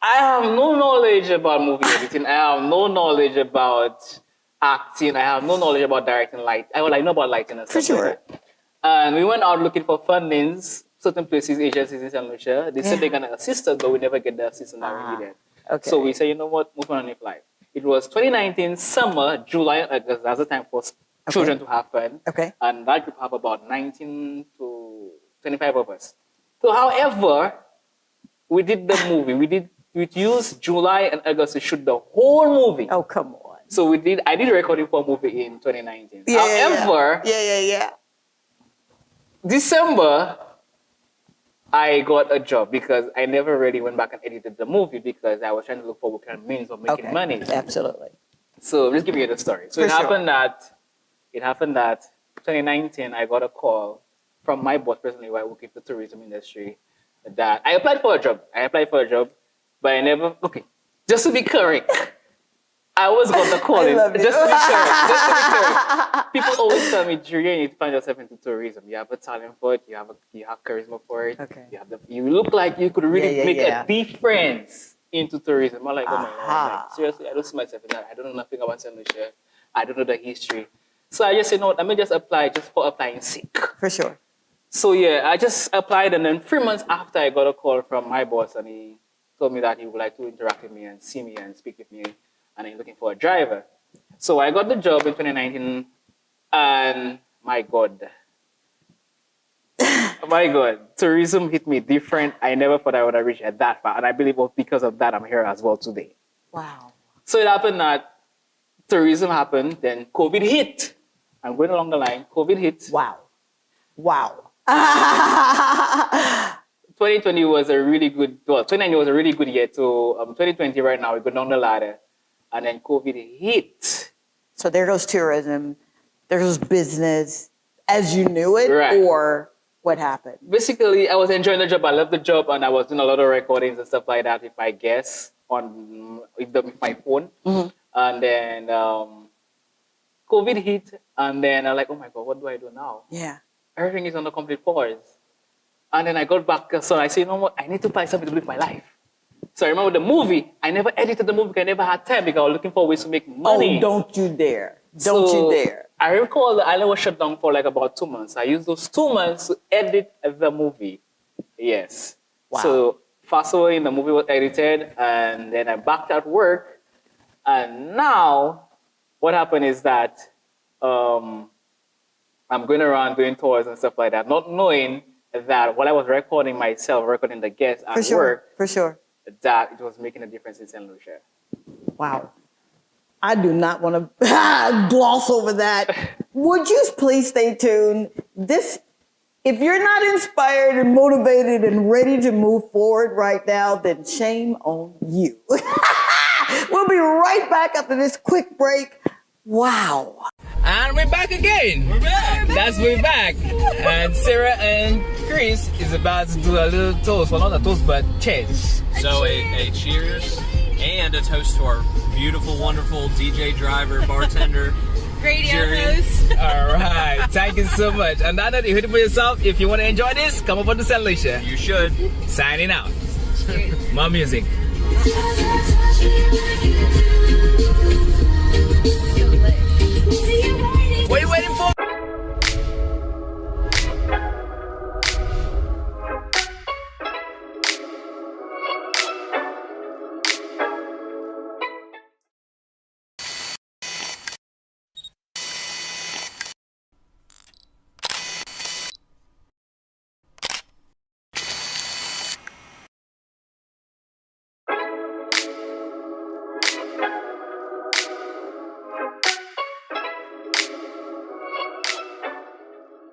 I have no knowledge about movie editing. I have no knowledge about acting. I have no knowledge about directing light. I know about lighting and stuff. For sure. Like that. And we went out looking for fundings, certain places, agencies in St. Lucia. They said they're going to assist us, but we never get the assistance that we needed. Okay. So we said, you know what, move on with life. It was 2019 summer, July, August. That's the time for children to have fun. Okay. And that group have about 19 to 25 of us. So, however, we did the movie. We used July and August to shoot the whole movie. Oh, come on. So I did recording for a movie in 2019. However, December, I got a job because I never really went back and edited the movie because I was trying to look for what kind of means of making money. Absolutely. So just give you the story. So it happened that 2019, I got a call from my boss personally who I work in the tourism industry that I applied for a job. But I never, just to be correct, I was going to call it. Just to be correct. People always tell me, Gerian, you find yourself into tourism. You have a talent for it, you have charisma for it. Okay. You look like you could really make a difference into tourism. I'm like, oh my God. Seriously, I don't see myself in that. I don't know nothing about St. Lucia. I don't know the history. So I just said, no, let me just apply just for applying sake. For sure. So I just applied and then 3 months after I got a call from my boss and he told me that he would like to interact with me and see me and speak with me and he's looking for a driver. So I got the job in 2019 and my God, tourism hit me different. I never thought I would have reached it that far and I believe because of that I'm here as well today. Wow. So it happened that tourism happened, then COVID hit. I'm going along the line, COVID hit. Wow. 2020 was a really good, 2019 was a really good year. So 2020 right now, we go down the ladder. And then COVID hit. So there goes tourism. There goes business as you knew it, or what happened? Basically, I was enjoying the job. I loved the job. And I was doing a lot of recordings and stuff like that with my guests with my phone. Mm-hmm. And then COVID hit, and then I'm like, oh my God, what do I do now? Yeah. Everything is on a complete pause. And then I got back, so I said, you know what, I need to find something to do with my life. So I remember the movie. I never edited the movie because I never had time because I was looking for ways to make money. Oh, don't you dare. Don't you dare. I recall the island was shut down for like about 2 months. I used those 2 months to edit the movie. Yes. Wow. So fast forward, the movie was edited, and then I backed at work. And now, what happened is that I'm going around doing tours and stuff like that, not knowing that while I was recording myself, recording the guests at work, For sure. that it was making a difference in St. Lucia. Wow. I do not want to gloss over that. Would you please stay tuned? If you're not inspired and motivated and ready to move forward right now, then shame on you. We'll be right back after this quick break. Wow. And we're back again. We're back. We're back. And Sarah and Chris is about to do a little toast. Well, not a toast, but cheers. So a cheers and a toast to our beautiful, wonderful DJ, driver, bartender, Radio Gerian. host. All right. Thank you so much. And now that you heard it for yourself, if you want to enjoy this, come over to St. Lucia. You should. Signing out. More music. What are you waiting for?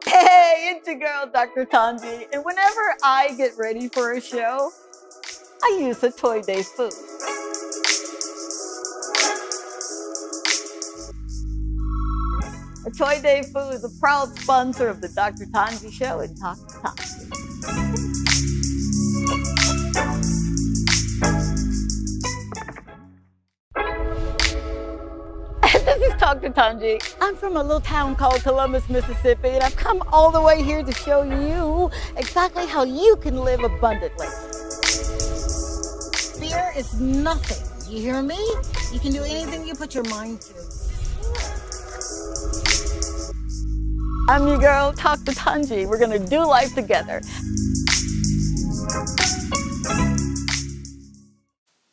Hey, it's your girl, Dr. Tongie. And whenever I get ready for a show, I use a Toy Day food. A Toy Day food is a proud sponsor of the Dr. Tongie Show and Talk to Tongie. This is Dr. Tongie. I'm from a little town called Columbus, Mississippi, and I've come all the way here to show you exactly how you can live abundantly. Fear is nothing. You hear me? You can do anything you put your mind to. I'm your girl, Dr. Tongie. We're gonna do life together.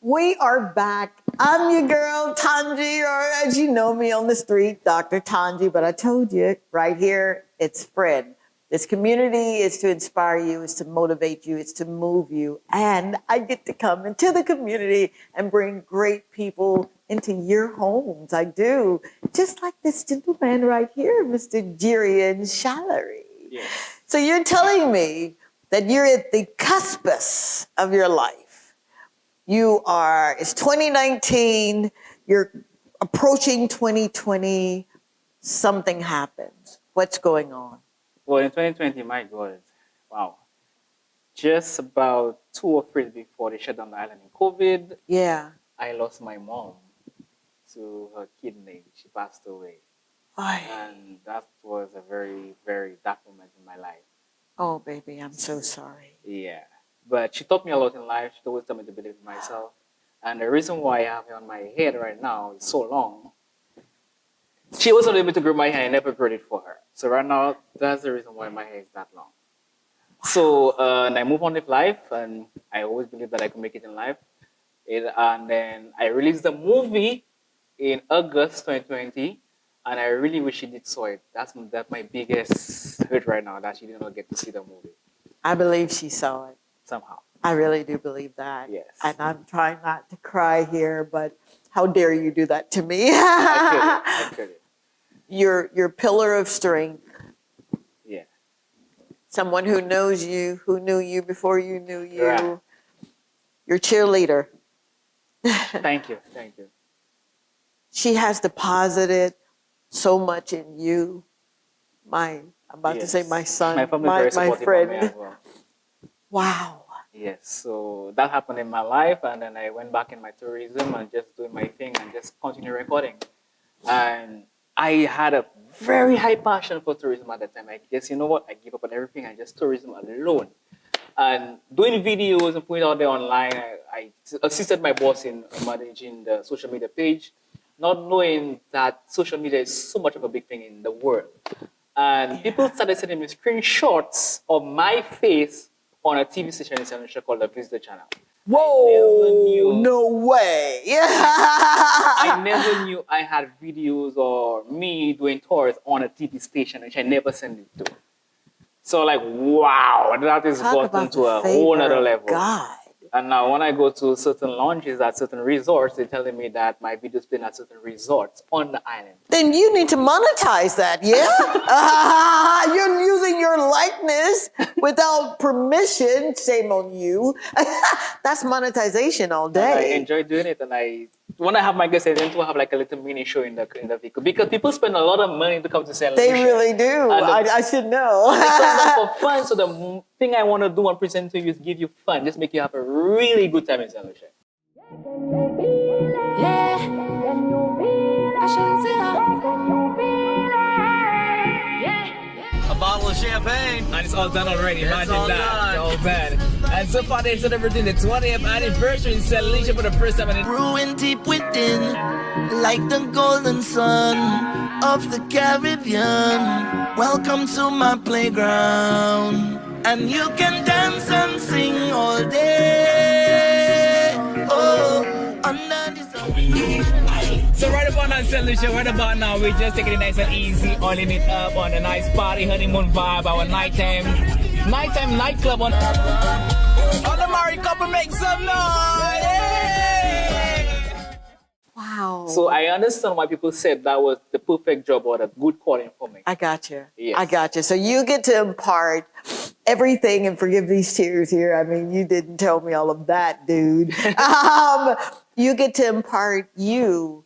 We are back. I'm your girl, Tongie, or as you know me on the street, Dr. Tongie. But I told you, right here, it's Fred. This community is to inspire you, it's to motivate you, it's to move you. And I get to come into the community and bring great people into your homes. I do. Just like this gentleman right here, Mr. Gerian Charlery. Yes. So you're telling me that you're at the cuspus of your life. It's 2019, you're approaching 2020, something happens. What's going on? Well, in 2020, my God, wow. Just about 2 or 3 days before they shut down the island in COVID, Yeah. I lost my mom to her kidney. She passed away. Ay. And that was a very, very dark moment in my life. Oh, baby, I'm so sorry. Yeah. But she taught me a lot in life. She always told me to believe in myself. And the reason why I have it on my head right now is so long. She wasn't able to grow my hair. I never grew it for her. So right now, that's the reason why my hair is that long. So and I move on with life, and I always believe that I can make it in life. And then I released the movie in August 2020, and I really wish she did saw it. That's my biggest hurt right now, that she did not get to see the movie I believe she saw it. somehow. I really do believe that. Yes. And I'm trying not to cry here, but how dare you do that to me? I feel it. Your pillar of strength. Yeah. Someone who knows you, who knew you before you knew you. Right. Your cheerleader. Thank you. She has deposited so much in you. I'm about to say Yes. my son, My family is very my supportive of me friend. as well. Wow. Yes, so that happened in my life, and then I went back in my tourism and just doing my thing and just continue recording. And I had a very high passion for tourism at the time. I guess, you know what? I gave up on everything and just tourism alone. And doing videos and putting it out there online, I assisted my boss in managing the social media page, not knowing that social media is so much of a big thing in the world. And people started sending me screenshots of my face on a TV station in San Lucia called the Visitor Channel. Whoa! No way! I never knew I had videos or me doing tours on a TV station, which I never sent it to. So like, wow, that is gotten to a whole other level. God. And now when I go to certain lounges at certain resorts, they're telling me that my video's been at certain resorts on the island. Then you need to monetize that, yeah? You're using your likeness without permission. Shame on you. That's monetization all And I day. enjoy doing it, and when I have my guests, I tend to have like a little mini show in the vehicle because people spend a lot of money to come to San Lucia. They really do. I should know. They come down for fun, so the thing I want to do and present to you is give you fun, just make you have a really good time in San Lucia. A bottle of champagne. And it's all done already. Imagine all that. done. All done. And so far they're celebrating the 20th anniversary in St. Lucia for the first time. And Brewing deep within, like the golden sun of the Caribbean. Welcome to my playground, and you can dance and sing all day. Oh, under the sun. so right about now in St. Lucia, right about now, we're just taking it nice and easy, oiling it up on a nice party, honeymoon vibe, our nighttime nightclub on the married couple make some noise. Yay! Wow. So I understand why people said that was the perfect job or the good calling for me. I got you. Yes. I got you. So you get to impart everything, and forgive these tears here. I mean, you didn't tell me all of that, dude. You get to impart you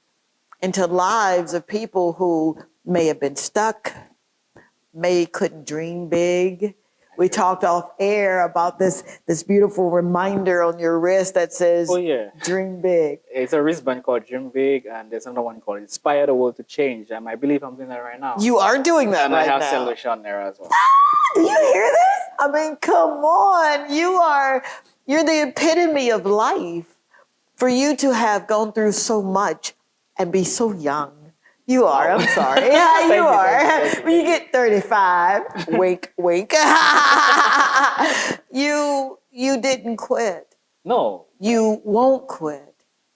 into lives of people who may have been stuck, may couldn't dream big. We talked off air about this beautiful reminder on your wrist that says, Oh, yeah. dream big. It's a wristband called Dream Big, and there's another one called Inspire the World to Change. And I believe I'm doing that right now. You are doing that and right I have now. St. Lucia on there as well. Do you hear this? I mean, come on. You're the epitome of life. For you to have gone through so much and be so young. You are, I'm sorry. Yeah, you are. When you get 35, wink, wink. You didn't quit. No, You won't quit.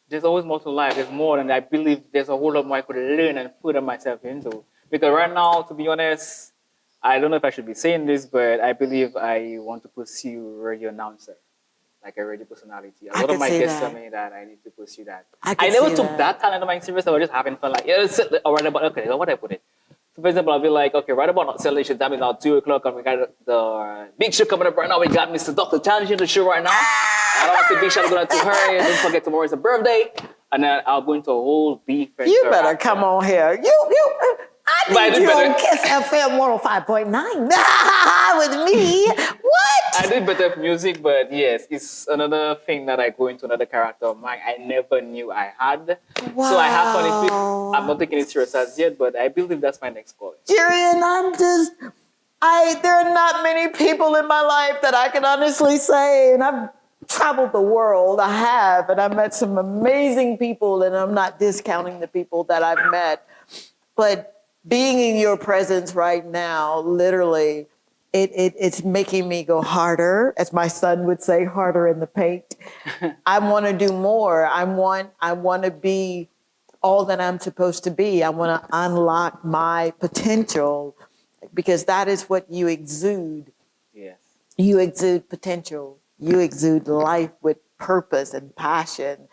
there's always more to life. There's more, and I believe there's a whole lot more I could learn and further myself into. Because right now, to be honest, I don't know if I should be saying this, but I believe I want to pursue radio announcer, like a radio personality. A I lot could of my see guests that. tell me that I need to pursue that. I I could never see took that. that talent of mine serious. I was just having fun, like, yeah, right about, okay, what I put it. So, for example, I'll be like, okay, right about now, celebration time is now 2 o'clock, and we got the big show coming up right now. We got Mr. Dr. Tongie in the show right now. I don't want to say big shout out to her. Don't forget tomorrow's her birthday. And then I'll go into a whole beef. You better come on here. I But I need did you better. on Kiss FM 105.9 with me. What? I did better with music, but yes, it's another thing that I go into another character of mine I never knew I had. So I have fun with it. I'm not taking it serious as yet, but I believe that's my next calling. Gerian, there are not many people in my life that I can honestly say, and I've traveled the world, I have, and I've met some amazing people, and I'm not discounting the people that I've met, but being in your presence right now, literally, it's making me go harder, as my son would say, harder in the paint. I want to do more. I want to be all that I'm supposed to be. I want to unlock my potential, because that is what you exude. Yes. You exude potential. You exude life with purpose and passion.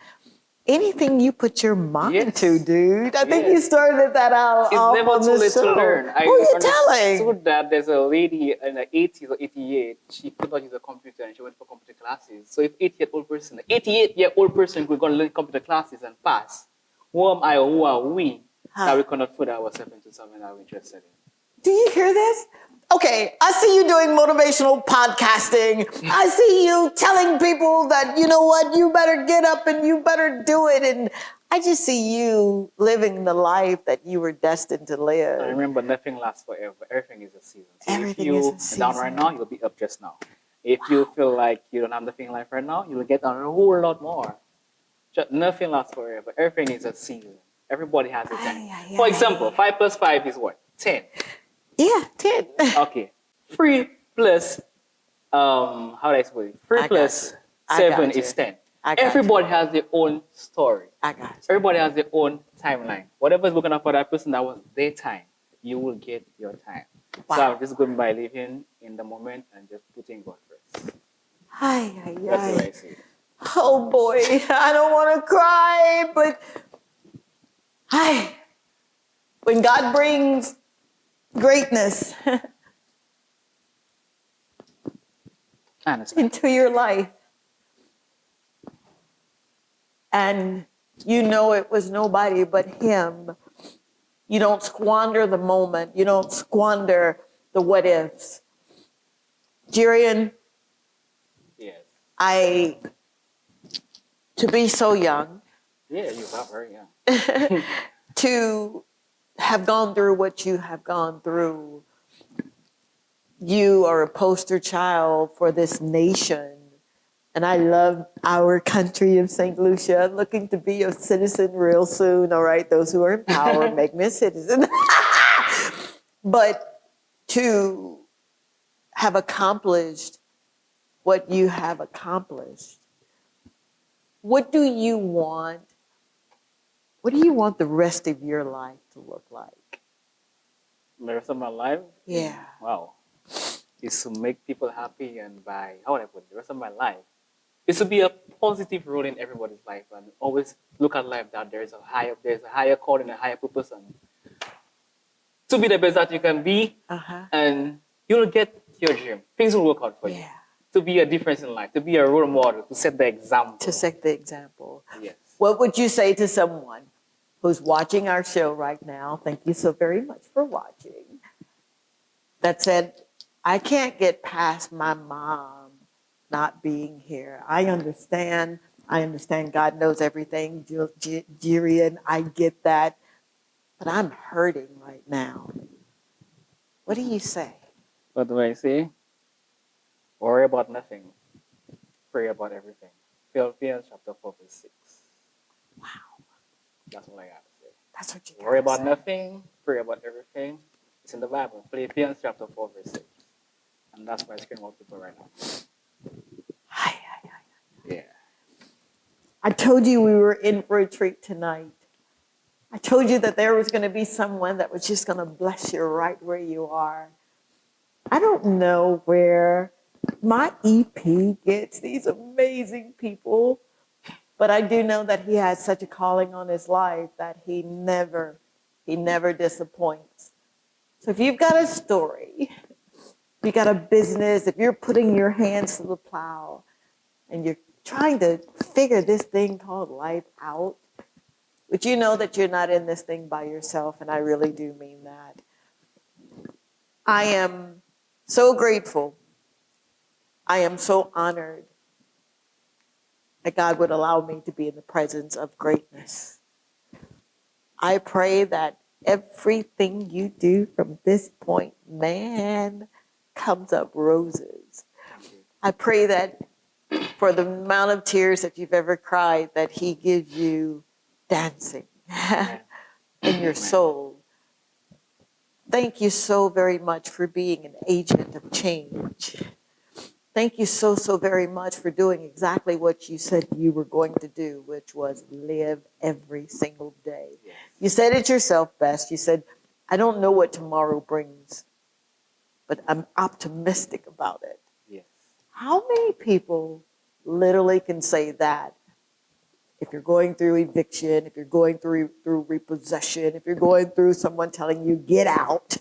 Anything you put your mind Yes. to, dude. I think Yes. you started that out It's off never on too late this to show. learn. Who are you telling? understood that there's a lady in the 80s or 88, she could not use a computer and she went for computer classes. So if 88-year-old person could go and learn computer classes and pass, who am I or who are we that we cannot put ourselves into something that we're interested in? Do you hear this? Okay, I see you doing motivational podcasting. I see you telling people that, you know what, you better get up and you better do it. And I just see you living the life that you were destined to I live. remember nothing lasts forever. Everything is a season. So Everything if is a you're down right season. now, you'll be up just now. If you feel like you don't have nothing in life right now, you'll get a whole lot more. Just, nothing lasts forever. Everything is a season. Everybody has a time. For example, 5 plus 5 is what? 10. Yeah, 10. Okay. 3 plus how do I say it? 3 I plus got you. I 7 got you. is 10. I got Everybody has their own story. I got you. Everybody has their own timeline. Whatever's looking up for that person, that was their time. You will get your time. Wow. So I'm just going by living in the moment and just putting God first. Ay, ay, That's the way I ay. see it. Oh boy, I don't want to cry, but when God brings greatness I understand. into your life, and you know it was nobody but Him, you don't squander the moment. You don't squander the what ifs. Gerian, Yes. to be so young, Yeah, you are very young. to have gone through what you have gone through, you are a poster child for this nation. And I love our country of St. Lucia. I'm looking to be a citizen real soon. All right, those who are in power, make me a citizen. But to have accomplished what you have accomplished, what do you want? What do you want the rest of your life to look like? The rest of my life? Yeah. Wow. Is to make people happy and how would I put it? The rest of my life is to be a positive role in everybody's life and always look at life that there's a higher calling, a higher purpose, and to be the best that you can be, and you'll get your dream. Things will work out for you. To be a difference in life, to be a role model, to set the example. To set the example. Yes. What would you say to someone who's watching our show right now? Thank you so very much for watching. That said, I can't get past my mom not being here. I understand. God knows everything. Gerian, I get that. But I'm hurting right now. What do you say? What do I say? Worry about nothing. Pray about everything. Philippians chapter 4, verse 6. Wow. That's all I got to say. That's what you got. Worry about nothing. Pray about everything. It's in the Bible. Philippians chapter 4, verse 6. And that's my screen wallpaper right now. Yeah. I told you we were in for a treat tonight. I told you that there was going to be someone that was just going to bless you right where you are. I don't know where my EP gets these amazing people, but I do know that he has such a calling on his life that he never disappoints. So if you've got a story, if you got a business, if you're putting your hands to the plow and you're trying to figure this thing called life out, but you know that you're not in this thing by yourself, and I really do mean that. I am so grateful. I am so honored that God would allow me to be in the presence of greatness. I pray that everything you do from this point, man, comes up roses. I pray that for the amount of tears that you've ever cried, that He gives you dancing in your soul. Thank you so very much for being an agent of change. Thank you so very much for doing exactly what you said you were going to do, which was live every single day. You said it yourself best. You said, I don't know what tomorrow brings, but I'm optimistic about it. Yes. How many people literally can say that? If you're going through eviction, if you're going through repossession, if you're going through someone telling you, get out,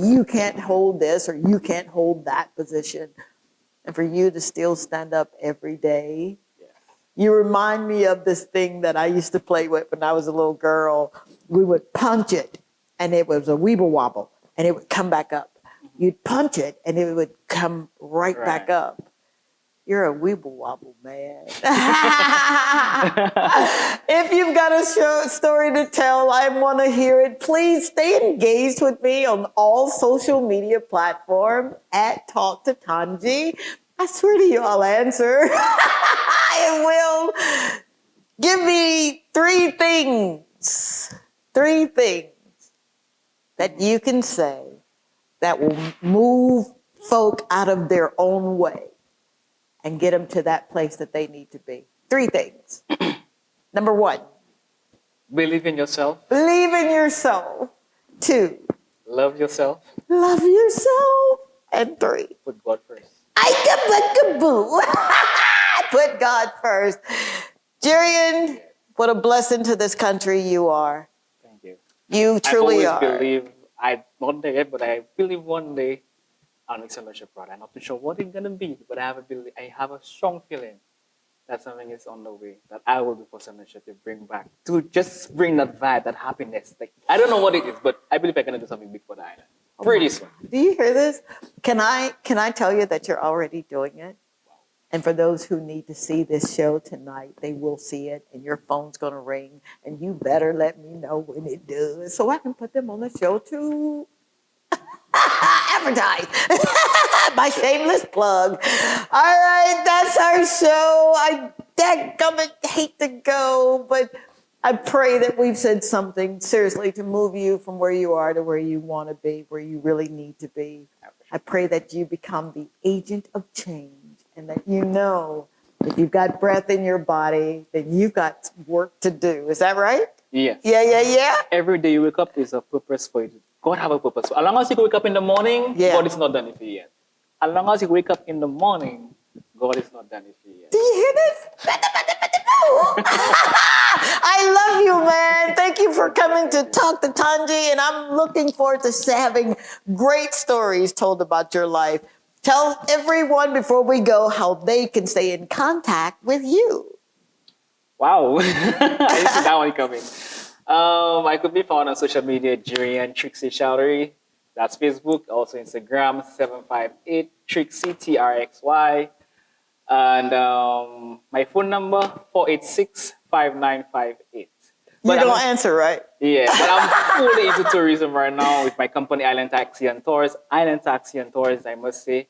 you can't hold this or you can't hold that position, and for you to still stand up every day. Yes. You remind me of this thing that I used to play with when I was a little girl. We would punch it, and it was a weeble wobble, and it would come back up. You'd punch it, and it would come right back up. You're a weeble wobble, man. If you've got a story to tell, I want to hear it. Please stay engaged with me on all social media platforms at Talk to Tongie. I swear to you, I'll answer. I will. Give me 3 things that you can say that will move folk out of their own way and get them to that place that they need to be. 3 things. Number 1. Believe in yourself. Believe in yourself. 2. Love yourself. Love yourself. And 3. Put God first. I-ka-ba-ka-boo. Put God first. Gerian, what a blessing to this country you are. Thank you. You truly I always are. believe, not there yet, but I believe one day I'll make Fellowship Pride. I'm not too sure what it's gonna be, but I have a strong feeling that something is on the way that I will do for Fellowship to bring back, to just bring that vibe, that happiness. Like, I don't know what it is, but I believe I'm gonna do something big for the island. Pretty soon. Do you hear this? Can I tell you that you're already doing it? And for those who need to see this show tonight, they will see it, and your phone's gonna ring, and you better let me know when it does, so I can put them on the show too. Advertise. My shameless plug. All right, that's our show. I hate to go, but I pray that we've said something seriously to move you from where you are to where you want to be, where you really need to be. I pray that you become the agent of change, and that you know if you've got breath in your body, then you've got work to do. Is that right? Yes. Yeah. Every day you wake up is a purpose for you. God have a purpose. As long as you wake up in the morning, Yeah. God is not done with you yet. As long as you wake up in the morning, God is not done with you yet. Do you hear this? I love you, man. Thank you for coming to Talk to Tongie, and I'm looking forward to having great stories told about your life. Tell everyone before we go how they can stay in contact with you. Wow. I didn't see that one coming. I could be found on social media, Gerian Charlery. That's Facebook, also Instagram, 758 Trixie, TRXY. And my phone number, 486-5958. You're going to answer, right? Yeah, but I'm fully into tourism right now with my company, Island Taxi and Tours. Island Taxi and Tours, I must say,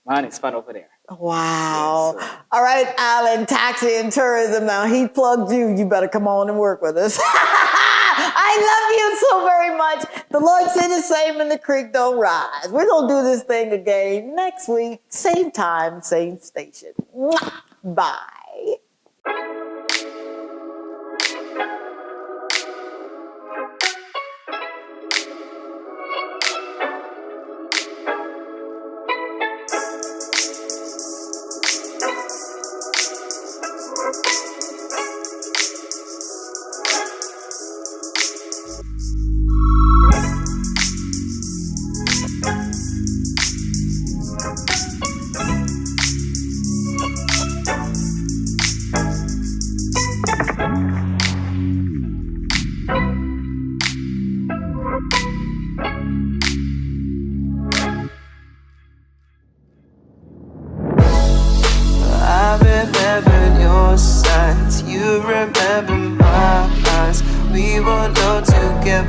man, it's fun over there. Wow. Yeah, so. All right, Island Taxi and Tourism. Now, he plugged you. You better come on and work with us. I love you so very much. The Lord said the same and the creek don't rise. We're going to do this thing again next week. Same time, same station. Mwah. Bye. I remember your signs, you remember my eyes. We were known to get